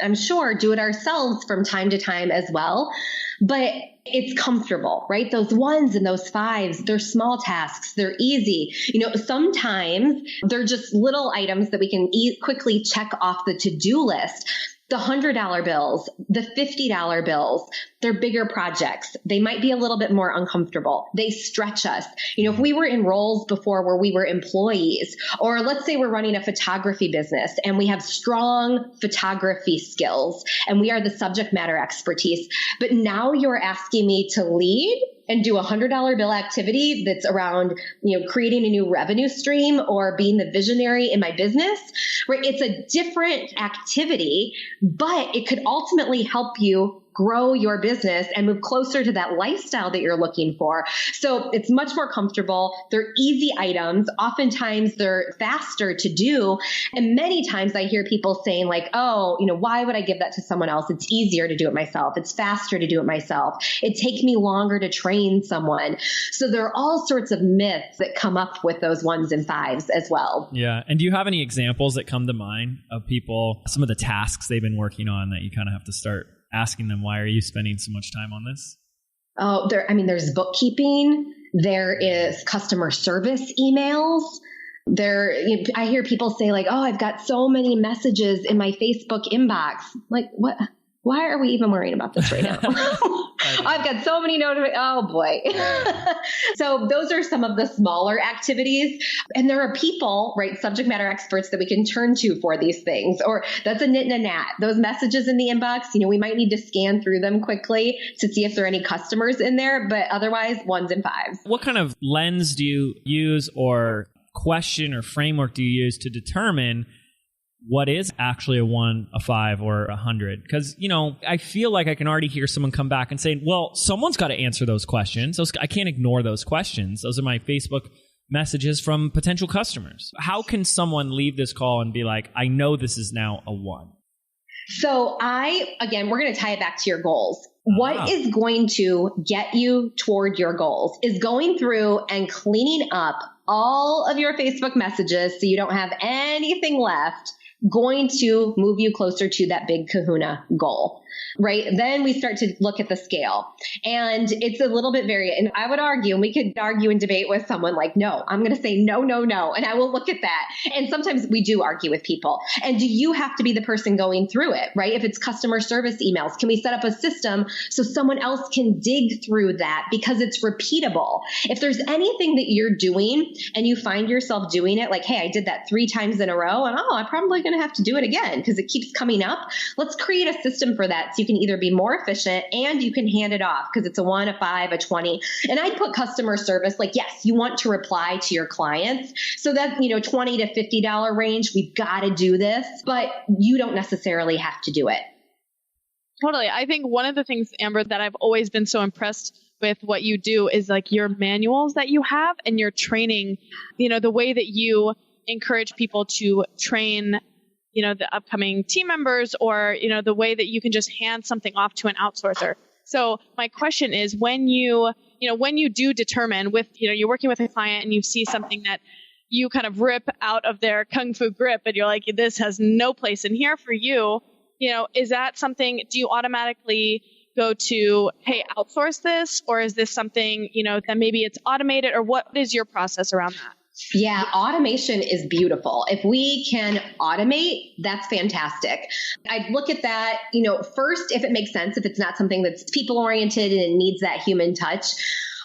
[SPEAKER 3] I'm sure, do it ourselves from time to time as well. But it's comfortable, right? Those ones and those fives, they're small tasks. They're easy. You know, sometimes they're just little items that we can quickly check off the to-do list. The $100 bills, the $50 bills, they're bigger projects. They might be a little bit more uncomfortable. They stretch us. You know, if we were in roles before where we were employees, or let's say we're running a photography business and we have strong photography skills and we are the subject matter expertise, but now you're asking me to lead and do a $100 bill activity that's around, you know, creating a new revenue stream or being the visionary in my business, right? It's a different activity, but it could ultimately help you grow your business and move closer to that lifestyle that you're looking for. So it's much more comfortable. They're easy items. Oftentimes they're faster to do. And many times I hear people saying like, oh, you know, why would I give that to someone else? It's easier to do it myself. It's faster to do it myself. It takes me longer to train someone. So there are all sorts of myths that come up with those ones and fives as well.
[SPEAKER 1] Yeah. And do you have any examples that come to mind of people, some of the tasks they've been working on that you kind of have to start asking them, why are you spending so much time on this?
[SPEAKER 3] Oh, there's bookkeeping. There is customer service emails. I hear people say like, oh, I've got so many messages in my Facebook inbox. Like, what? Why are we even worrying about this right now? I've got so many notifications. Oh boy. So those are some of the smaller activities. And there are people, right, subject matter experts that we can turn to for these things. Or that's a knit and a gnat. Those messages in the inbox, you know, we might need to scan through them quickly to see if there are any customers in there, but otherwise ones and fives.
[SPEAKER 1] What kind of lens do you use or question or framework do you use to determine what is actually a 1, a 5, or 100? Because, you know, I feel like I can already hear someone come back and say, well, someone's got to answer those questions. I can't ignore those questions. Those are my Facebook messages from potential customers. How can someone leave this call and be like, I know this is now a 1?
[SPEAKER 3] So we're going to tie it back to your goals. What is going to get you toward your goals is going through and cleaning up all of your Facebook messages so you don't have anything left, going to move you closer to that big kahuna goal, right? Then we start to look at the scale, and it's a little bit and I would argue, and we could argue and debate with someone like, no, I'm going to say no, no, no. And I will look at that. And sometimes we do argue with people. And do you have to be the person going through it, right? If it's customer service emails, can we set up a system so someone else can dig through that because it's repeatable? If there's anything that you're doing and you find yourself doing it, like, hey, I did that 3 times in a row, and I'm probably going to have to do it again because it keeps coming up. Let's create a system for that so you can either be more efficient and you can hand it off because it's a 1, a 5, a 20. And I'd put customer service, like, yes, you want to reply to your clients. So that, $20 to $50 range, we've got to do this, but you don't necessarily have to do it.
[SPEAKER 2] Totally. I think one of the things, Amber, that I've always been so impressed with what you do is like your manuals that you have and your training, the way that you encourage people to train the upcoming team members, or, the way that you can just hand something off to an outsourcer. So my question is, when you do determine you're working with a client and you see something that you kind of rip out of their kung fu grip and you're like, this has no place in here for you, is that something, do you automatically go to, hey, outsource this? Or is this something, that maybe it's automated, or what is your process around that?
[SPEAKER 3] Yeah, automation is beautiful. If we can automate, that's fantastic. I'd look at that, first, if it makes sense, if it's not something that's people oriented and it needs that human touch.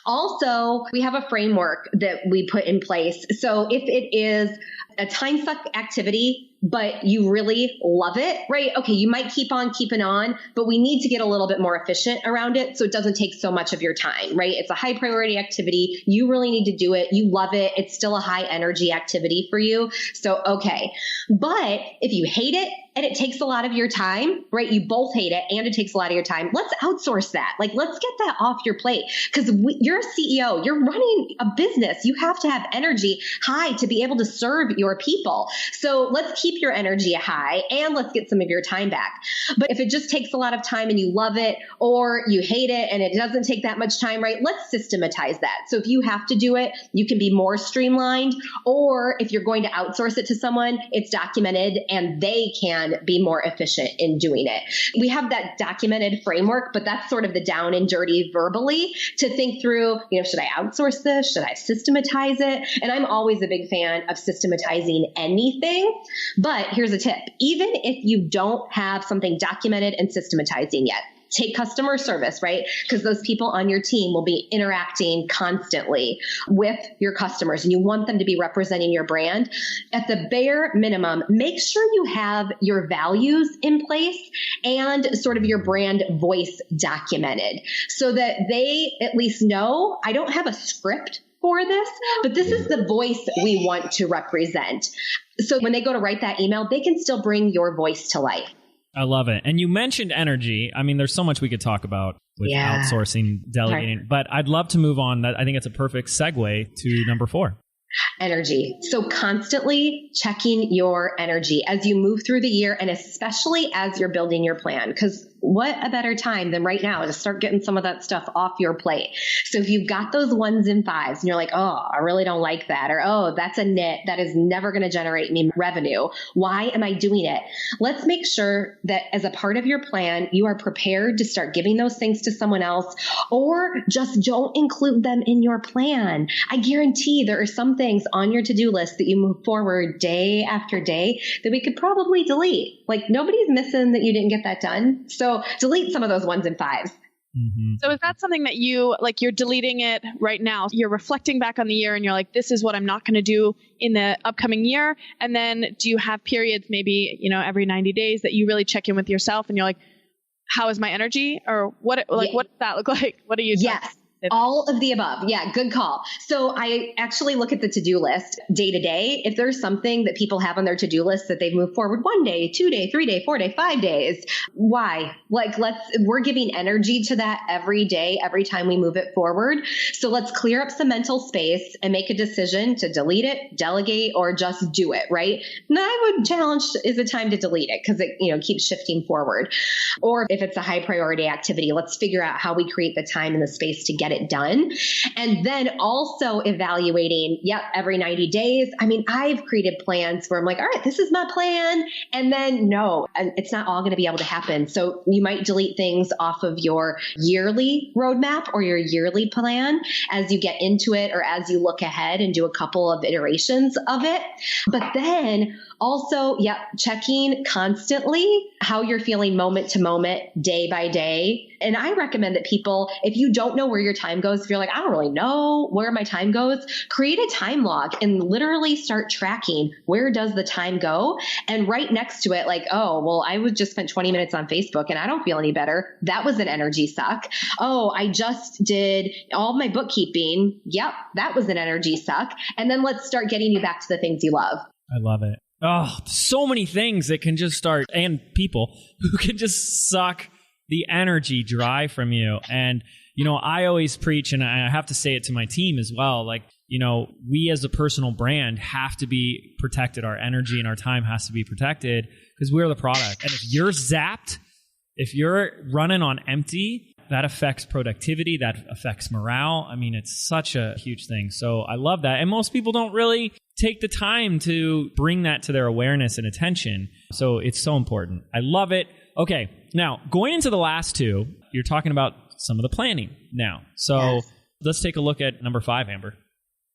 [SPEAKER 3] Also, we have a framework that we put in place. So if it is a time suck activity, but you really love it, right? Okay, you might keep on keeping on, but we need to get a little bit more efficient around it so it doesn't take so much of your time, right? It's a high priority activity. You really need to do it. You love it. It's still a high energy activity for you. So, okay. But if you hate it and it takes a lot of your time, right? You both hate it and it takes a lot of your time. Let's outsource that. Like, let's get that off your plate, because you're a CEO. You're running a business. You have to have energy high to be able to serve your people. So let's keep your energy high and let's get some of your time back. But if it just takes a lot of time and you love it, or you hate it and it doesn't take that much time, right? Let's systematize that. So if you have to do it, you can be more streamlined, or if you're going to outsource it to someone, it's documented and they can be more efficient in doing it. We have that documented framework, but that's sort of the down and dirty verbally to think through, should I outsource this? Should I systematize it? And I'm always a big fan of systematizing anything. But here's a tip. Even if you don't have something documented and systematizing yet, take customer service, right? Because those people on your team will be interacting constantly with your customers and you want them to be representing your brand. At the bare minimum, make sure you have your values in place and sort of your brand voice documented so that they at least know, I don't have a script for this, but this is the voice we want to represent. So when they go to write that email, they can still bring your voice to life.
[SPEAKER 1] I love it. And you mentioned energy. I mean, there's so much we could talk about with outsourcing, delegating, but I'd love to move on. I think it's a perfect segue to number 4.
[SPEAKER 3] Energy. So constantly checking your energy as you move through the year, and especially as you're building your plan, because what a better time than right now to start getting some of that stuff off your plate. So if you've got those 1s and 5s and you're like, oh, I really don't like that, or oh, that's a nit that is never going to generate me revenue. Why am I doing it? Let's make sure that as a part of your plan, you are prepared to start giving those things to someone else, or just don't include them in your plan. I guarantee there are some things on your to-do list that you move forward day after day that we could probably delete. Like, nobody's missing that you didn't get that done. So delete some of those 1s and 5s.
[SPEAKER 1] Mm-hmm.
[SPEAKER 2] So is that something that you're deleting it right now? You're reflecting back on the year and you're like, this is what I'm not going to do in the upcoming year. And then do you have periods, maybe, every 90 days that you really check in with yourself and you're like, how is my energy? Or what does that look like? What are you doing?
[SPEAKER 3] Yes. All of the above. Yeah, good call. So I actually look at the to-do list day to day. If there's something that people have on their to-do list that they've moved forward 1 day, 2 day, 3 day, 4 day, 5 days, why? We're giving energy to that every day, every time we move it forward. So let's clear up some mental space and make a decision to delete it, delegate, or just do it, right? And I would challenge, is it time to delete it? Because it, keeps shifting forward. Or if it's a high priority activity, let's figure out how we create the time and the space to get it done. And then also evaluating, every 90 days. I mean, I've created plans where I'm like, all right, this is my plan. And then no, it's not all going to be able to happen. So you might delete things off of your yearly roadmap or your yearly plan as you get into it or as you look ahead and do a couple of iterations of it. But then also, checking constantly how you're feeling moment to moment, day by day. And I recommend that people, if you don't know where your time goes, if you're like, I don't really know where my time goes, create a time log and literally start tracking where does the time go? And right next to it, like, oh, well, I would just spent 20 minutes on Facebook and I don't feel any better. That was an energy suck. Oh, I just did all my bookkeeping. Yep, that was an energy suck. And then let's start getting you back to the things you love.
[SPEAKER 1] I love it. Oh, so many things that can just start, and people who can just suck the energy dry from you. And, I always preach, and I have to say it to my team as well, like, we as a personal brand have to be protected. Our energy and our time has to be protected because we're the product. And if you're zapped, if you're running on empty, that affects productivity, that affects morale. I mean, it's such a huge thing. So I love that. And most people don't really take the time to bring that to their awareness and attention. So it's so important. I love it. Okay. Now, going into the last two, you're talking about some of the planning now. So Let's take a look at number 5, Amber.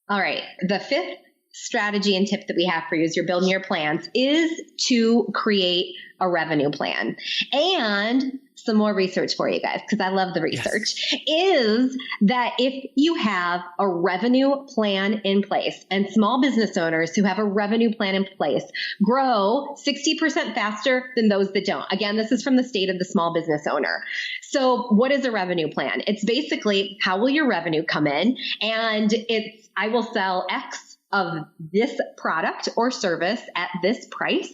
[SPEAKER 3] All right. The 5th strategy and tip that we have for you as you're building your plans is to create a revenue plan. And some more research for you guys, because I love the research, is that if you have a revenue plan in place, and small business owners who have a revenue plan in place grow 60% faster than those that don't. Again, this is from the state of the small business owner. So what is a revenue plan? It's basically, how will your revenue come in? And it's, I will sell X of this product or service at this price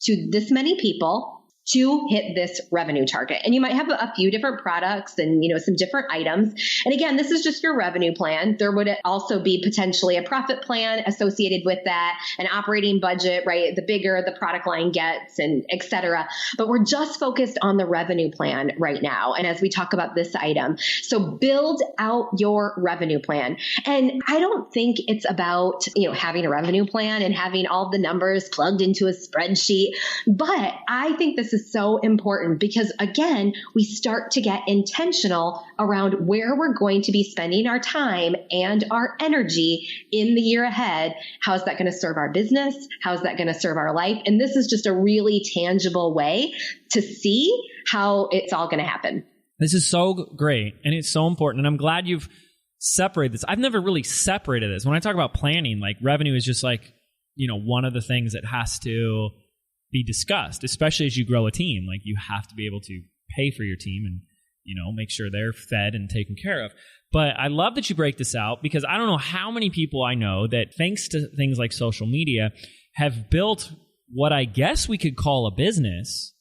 [SPEAKER 3] to this many people to hit this revenue target. And you might have a few different products and, some different items. And again, this is just your revenue plan. There would also be potentially a profit plan associated with that, an operating budget, right? The bigger the product line gets and et cetera. But we're just focused on the revenue plan right now. And as we talk about this item, so build out your revenue plan. And I don't think it's about, having a revenue plan and having all the numbers plugged into a spreadsheet, but I think this is so important because, again, we start to get intentional around where we're going to be spending our time and our energy in the year ahead. How is that going to serve our business? How is that going to serve our life? And this is just a really tangible way to see how it's all going to happen.
[SPEAKER 1] This is so great, and it's so important, and I'm glad you've separated this. I've never really separated this. When I talk about planning, like revenue is just like, one of the things that has to be discussed, especially as you grow a team. Like you have to be able to pay for your team and, make sure they're fed and taken care of. But I love that you break this out because I don't know how many people I know that, thanks to things like social media, have built what I guess we could call a business,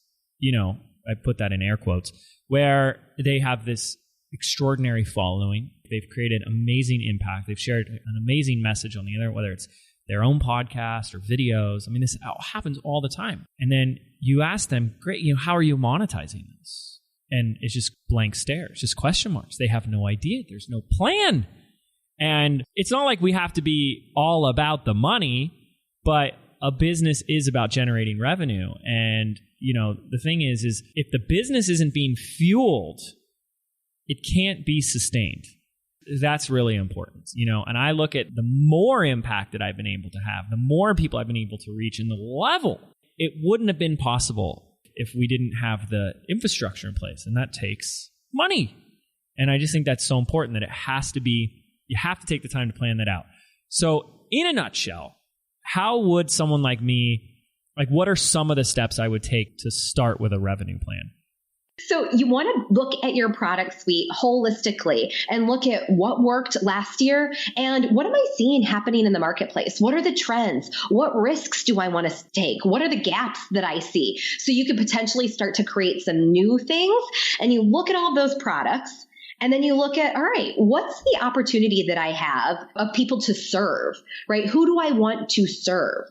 [SPEAKER 1] I put that in air quotes, where they have this extraordinary following. They've created amazing impact. They've shared an amazing message on the internet, whether it's their own podcast or videos. I mean, this happens all the time. And then you ask them, great, how are you monetizing this? And it's just blank stares, just question marks. They have no idea. There's no plan. And it's not like we have to be all about the money, but a business is about generating revenue. And, the thing is if the business isn't being fueled, it can't be sustained. That's really important, and I look at the more impact that I've been able to have, the more people I've been able to reach, and the level, it wouldn't have been possible if we didn't have the infrastructure in place, and that takes money. And I just think that's so important that you have to take the time to plan that out. So in a nutshell, how would someone like me, what are some of the steps I would take to start with a revenue plan?
[SPEAKER 3] So you want to look at your product suite holistically and look at what worked last year and what am I seeing happening in the marketplace? What are the trends? What risks do I want to take? What are the gaps that I see? So you could potentially start to create some new things, and you look at all those products. And then you look at, all right, what's the opportunity that I have of people to serve, right? Who do I want to serve?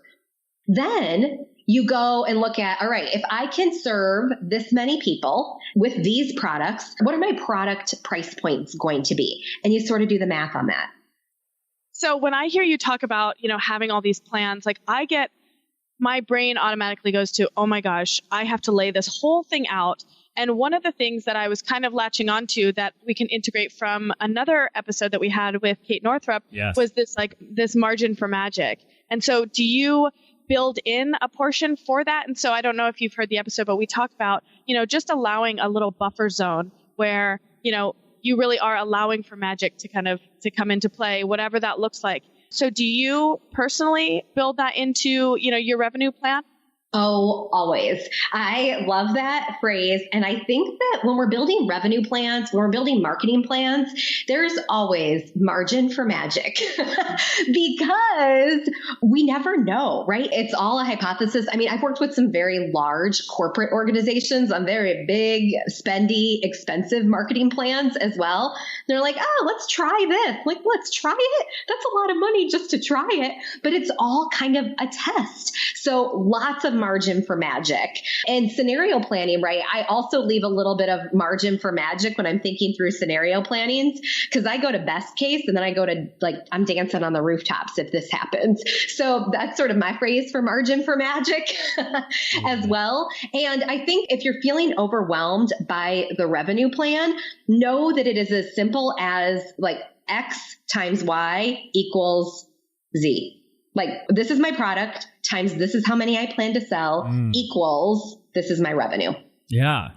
[SPEAKER 3] Then you go and look at, all right, if I can serve this many people with these products, what are my product price points going to be? And you sort of do the math on that.
[SPEAKER 2] So when I hear you talk about, having all these plans, like my brain automatically goes to, oh my gosh, I have to lay this whole thing out. And one of the things that I was kind of latching onto that we can integrate from another episode that we had with Kate Northrup was this margin for magic. And so do you build in a portion for that? And so I don't know if you've heard the episode, but we talked about, just allowing a little buffer zone where, you really are allowing for magic to come into play, whatever that looks like. So do you personally build that into, your revenue plan?
[SPEAKER 3] Oh, always. I love that phrase. And I think that when we're building revenue plans, when we're building marketing plans, there's always margin for magic because we never know, right? It's all a hypothesis. I mean, I've worked with some very large corporate organizations on very big, spendy, expensive marketing plans as well. They're like, oh, let's try this. Like, let's try it. That's a lot of money just to try it. But it's all kind of a test. So lots of margin for magic. And scenario planning, right? I also leave a little bit of margin for magic when I'm thinking through scenario plannings, because I go to best case and then I go to I'm dancing on the rooftops if this happens. So that's sort of my phrase for margin for magic as well. And I think if you're feeling overwhelmed by the revenue plan, know that it is as simple as X times Y equals Z. This is my product times this is how many I plan to sell equals this is my revenue.
[SPEAKER 1] Yeah.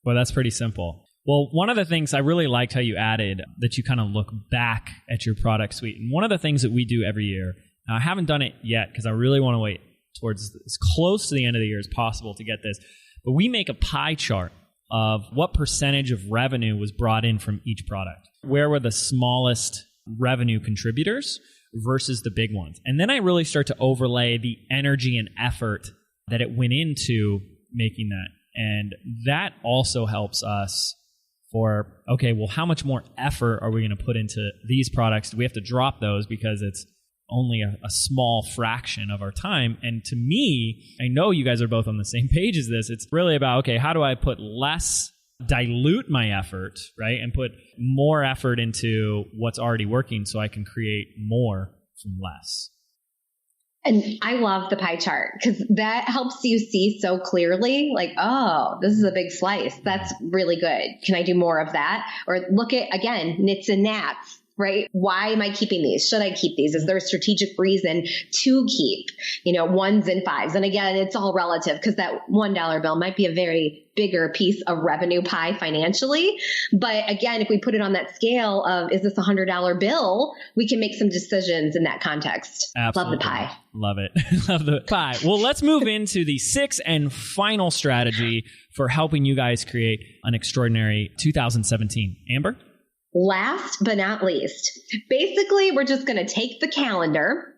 [SPEAKER 1] Well, that's pretty simple. Well, one of the things I really liked how you added that you kind of look back at your product suite. And one of the things that we do every year, now I haven't done it yet because I really want to wait towards as close to the end of the year as possible to get this. But we make a pie chart of what percentage of revenue was brought in from each product. Where were the smallest revenue contributors versus the big ones. And then I really start to overlay the energy and effort that it went into making that. And that also helps us for, okay, well, how much more effort are we going to put into these products? Do we have to drop those because it's only a small fraction of our time? And to me, I know you guys are both on the same page as this. It's really about, okay, how do I put less, dilute my effort, right? And put more effort into what's already working so I can create more from less.
[SPEAKER 3] And I love the pie chart because that helps you see so clearly, oh, this is a big slice. That's really good. Can I do more of that? Or look at, again, knits and gnats. Right? Why am I keeping these? Should I keep these? Is there a strategic reason to keep, ones and fives? And again, it's all relative because that $1 bill might be a very bigger piece of revenue pie financially. But again, if we put it on that scale of, is this a $100 bill? We can make some decisions in that context.
[SPEAKER 1] Absolutely.
[SPEAKER 3] Love the pie.
[SPEAKER 1] Love it. Love the pie. Well, let's move into the sixth and final strategy for helping you guys create an extraordinary 2017. Amber?
[SPEAKER 3] Last but not least, basically, we're just going to take the calendar,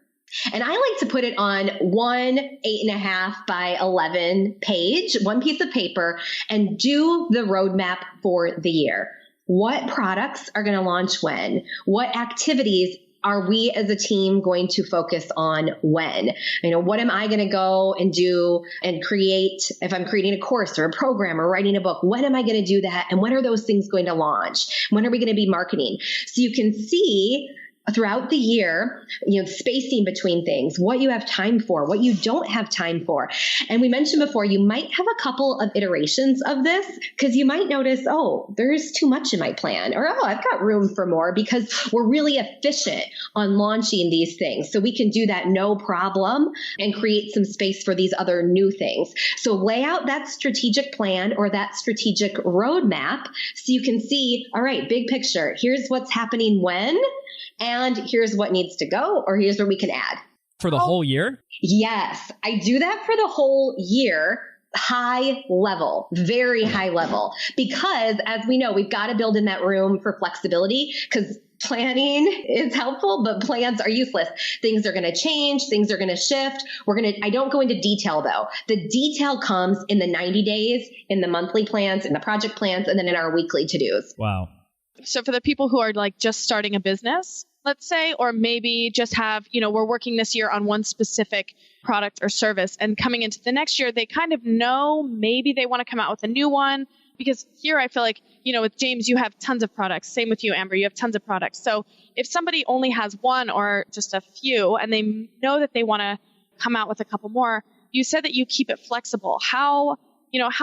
[SPEAKER 3] and I like to put it on one 8.5 by 11 page, one piece of paper, and do the roadmap for the year. What products are going to launch when? What activities are we as a team going to focus on when? What am I going to go and do and create? If I'm creating a course or a program or writing a book, when am I going to do that? And when are those things going to launch? When are we going to be marketing? So you can see throughout the year, spacing between things, what you have time for, what you don't have time for. And we mentioned before, you might have a couple of iterations of this because you might notice, oh, there's too much in my plan, or, oh, I've got room for more, because we're really efficient on launching these things. So we can do that no problem and create some space for these other new things. So lay out that strategic plan or that strategic roadmap so you can see, all right, big picture, here's what's happening when, and here's what needs to go, or here's where we can add.
[SPEAKER 1] For the whole year?
[SPEAKER 3] Yes, I do that for the whole year. high level, very high level, because as we know, we've got to build in that room for flexibility, because planning is helpful, but plans are useless. Things are going to change. Things are going to shift. I don't go into detail though. The detail comes in the 90 days, in the monthly plans, in the project plans, and then in our weekly to-dos.
[SPEAKER 1] Wow.
[SPEAKER 2] So for the people who are like just starting a business, let's say, or maybe just have, we're working this year on one specific product or service, and coming into the next year, they kind of know maybe they want to come out with a new one. Because here I feel like, with James, you have tons of products. Same with you, Amber, you have tons of products. So if somebody only has one or just a few, and they know that they want to come out with a couple more, you said that you keep it flexible. How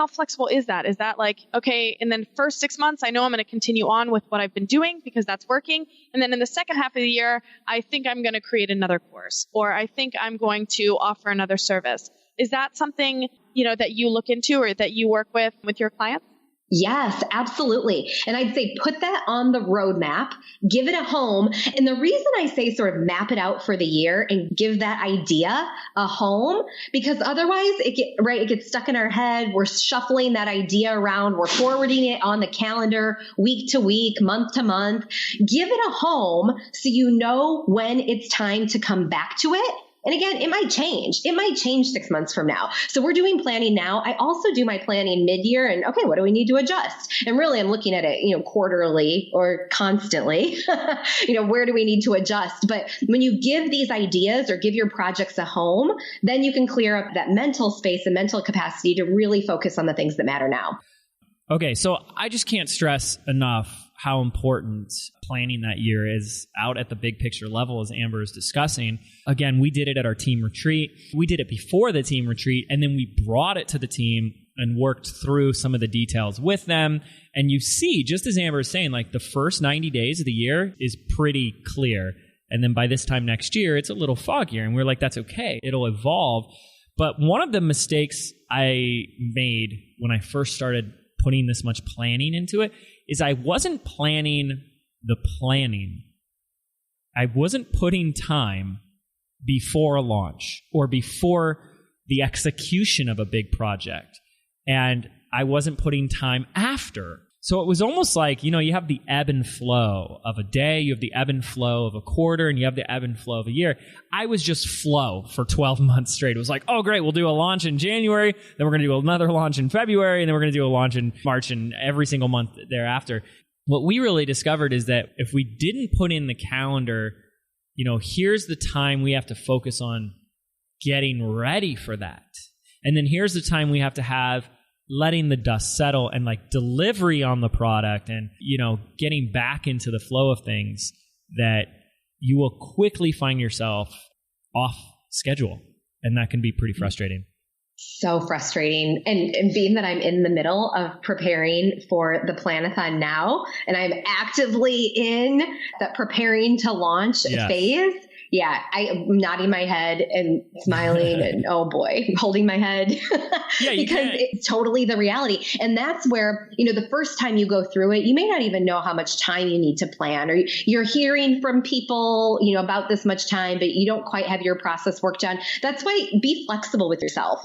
[SPEAKER 2] flexible is that? Is that like, okay, in the first 6 months, I know I'm going to continue on with what I've been doing because that's working. And then in the second half of the year, I think I'm going to create another course, or I think I'm going to offer another service. Is that something, that you look into or that you work with your clients?
[SPEAKER 3] Yes, absolutely. And I'd say put that on the roadmap, give it a home. And the reason I say sort of map it out for the year and give that idea a home, because otherwise it gets stuck in our head. We're shuffling that idea around. We're forwarding it on the calendar week to week, month to month. Give it a home so you know when it's time to come back to it. And again, it might change. It might change 6 months from now. So we're doing planning now. I also do my planning mid-year, and okay, what do we need to adjust? And really, I'm looking at it, quarterly or constantly. Where do we need to adjust? But when you give these ideas or give your projects a home, then you can clear up that mental space and mental capacity to really focus on the things that matter now.
[SPEAKER 1] Okay, so I just can't stress enough how important planning that year is out at the big picture level, as Amber is discussing. Again, we did it at our team retreat. We did it before the team retreat, and then we brought it to the team and worked through some of the details with them. And you see, just as Amber is saying, like the first 90 days of the year is pretty clear. And then by this time next year, it's a little foggier. And we're like, that's okay. It'll evolve. But one of the mistakes I made when I first started putting this much planning into it is I wasn't planning the planning. I wasn't putting time before a launch or before the execution of a big project. And I wasn't putting time after. So it was almost like, you have the ebb and flow of a day, you have the ebb and flow of a quarter, and you have the ebb and flow of a year. I was just flow for 12 months straight. It was like, oh, great, we'll do a launch in January, then we're going to do another launch in February, and then we're going to do a launch in March and every single month thereafter. What we really discovered is that if we didn't put in the calendar, here's the time we have to focus on getting ready for that. And then here's the time we have to have letting the dust settle and like delivery on the product and, getting back into the flow of things, that you will quickly find yourself off schedule. And that can be pretty frustrating.
[SPEAKER 3] So frustrating. And being that I'm in the middle of preparing for the Planathon now, and I'm actively in that preparing to launch phase. Yeah, I'm nodding my head and smiling and oh boy, holding my head because it's totally the reality. And that's where, the first time you go through it, you may not even know how much time you need to plan, or you're hearing from people, about this much time, but you don't quite have your process worked on. That's why be flexible with yourself,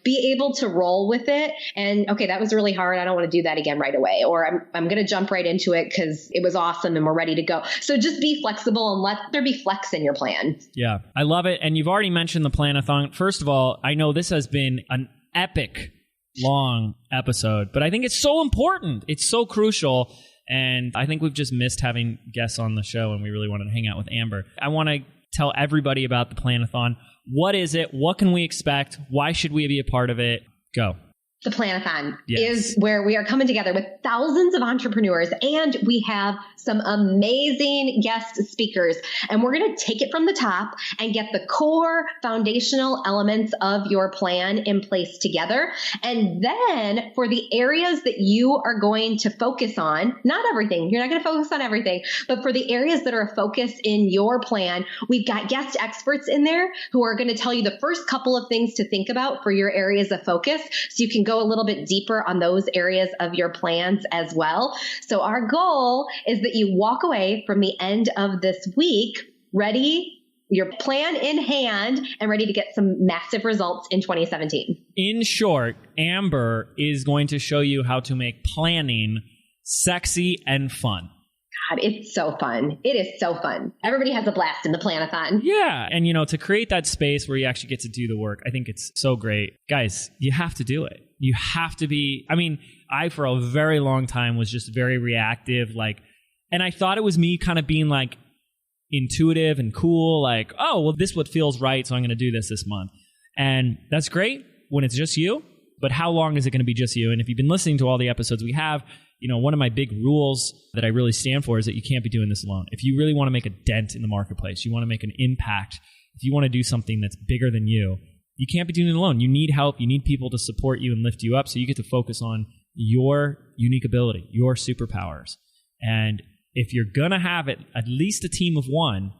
[SPEAKER 3] be able to roll with it. And okay, that was really hard. I don't want to do that again right away. Or I'm going to jump right into it because it was awesome and we're ready to go. So just be flexible and let there be flex in your plan.
[SPEAKER 1] Yeah, I love it. And you've already mentioned the Planathon. First of all, I know this has been an epic long episode, but I think it's so important. It's so crucial. And I think we've just missed having guests on the show, and we really wanted to hang out with Amber. I want to tell everybody about the Planathon. What is it? What can we expect? Why should we be a part of it? Go.
[SPEAKER 3] The Planathon is where we are coming together with thousands of entrepreneurs, and we have some amazing guest speakers. And we're going to take it from the top and get the core foundational elements of your plan in place together. And then for the areas that you are going to focus on, not everything, you're not going to focus on everything, but for the areas that are a focus in your plan, we've got guest experts in there who are going to tell you the first couple of things to think about for your areas of focus, so you can go a little bit deeper on those areas of your plans as well. So our goal is that you walk away from the end of this week ready, your plan in hand, and ready to get some massive results in 2017.
[SPEAKER 1] In short, Amber is going to show you how to make planning sexy and fun.
[SPEAKER 3] God, it's so fun. It is so fun. Everybody has a blast in the Planathon.
[SPEAKER 1] Yeah. And, to create that space where you actually get to do the work, I think it's so great. Guys, you have to do it. You have to be, I, for a very long time, was just very reactive, and I thought it was me kind of being intuitive and cool, this what feels right, so I'm going to do this month. And that's great when it's just you, but how long is it going to be just you? And if you've been listening to all the episodes we have, one of my big rules that I really stand for is that you can't be doing this alone. If you really want to make a dent in the marketplace, you want to make an impact, if you want to do something that's bigger than you can't be doing it alone. You need help. You need people to support you and lift you up, so you get to focus on your unique ability, your superpowers. And if you're going to have it, at least a team of one,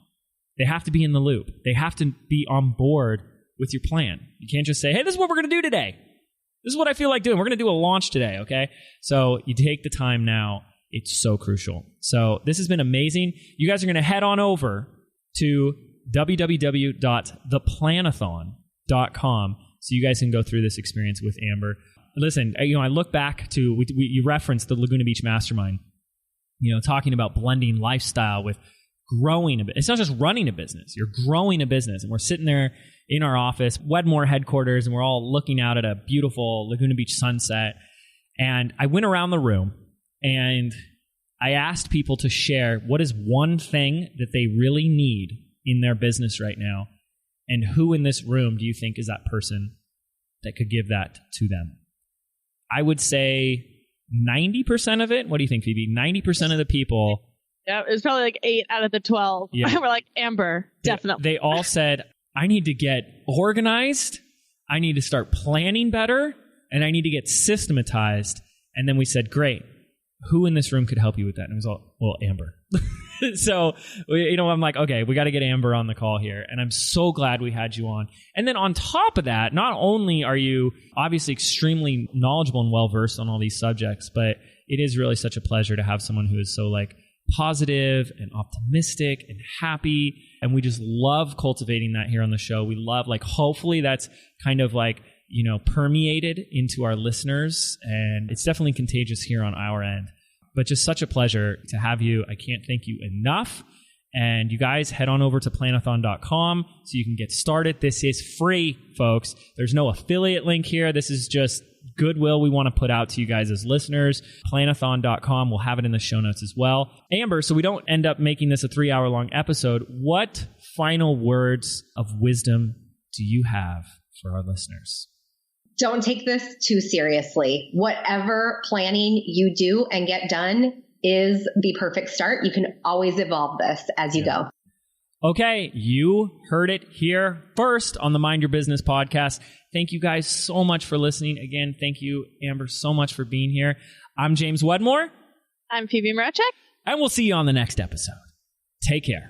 [SPEAKER 1] they have to be in the loop. They have to be on board with your plan. You can't just say, hey, this is what we're going to do today. This is what I feel like doing. We're going to do a launch today, okay? So you take the time now. It's so crucial. So this has been amazing. You guys are going to head on over to www.theplanathon.com so you guys can go through this experience with Amber. Listen, I look back to, you referenced the Laguna Beach Mastermind, talking about blending lifestyle with growing a business. It's not just running a business. You're growing a business. And we're sitting there in our office, Wedmore headquarters, and we're all looking out at a beautiful Laguna Beach sunset. And I went around the room and I asked people to share what is one thing that they really need in their business right now. And who in this room do you think is that person that could give that to them? I would say 90% of it. What do you think, Phoebe? 90% of the people.
[SPEAKER 2] Yeah, it was probably 8 out of the 12. Yeah. We're Amber, definitely.
[SPEAKER 1] They all said, I need to get organized, I need to start planning better, and I need to get systematized. And then we said, great, who in this room could help you with that? And it was all, well, Amber. So, I'm like, okay, we got to get Amber on the call here. And I'm so glad we had you on. And then on top of that, not only are you obviously extremely knowledgeable and well-versed on all these subjects, but it is really such a pleasure to have someone who is so positive and optimistic and happy. And we just love cultivating that here on the show. We love, hopefully that's kind of permeated into our listeners. And it's definitely contagious here on our end. But just such a pleasure to have you. I can't thank you enough. And you guys head on over to planathon.com so you can get started. This is free, folks. There's no affiliate link here. This is just goodwill we want to put out to you guys as listeners. Planathon.com. We'll have it in the show notes as well. Amber, so we don't end up making this a 3-hour-long episode, what final words of wisdom do you have for our listeners?
[SPEAKER 3] Don't take this too seriously. Whatever planning you do and get done is the perfect start. You can always evolve this as you go.
[SPEAKER 1] Okay, you heard it here first on the Mind Your Business podcast. Thank you guys so much for listening. Again, thank you, Amber, so much for being here. I'm James Wedmore.
[SPEAKER 2] I'm Phoebe Mroczek.
[SPEAKER 1] And we'll see you on the next episode. Take care.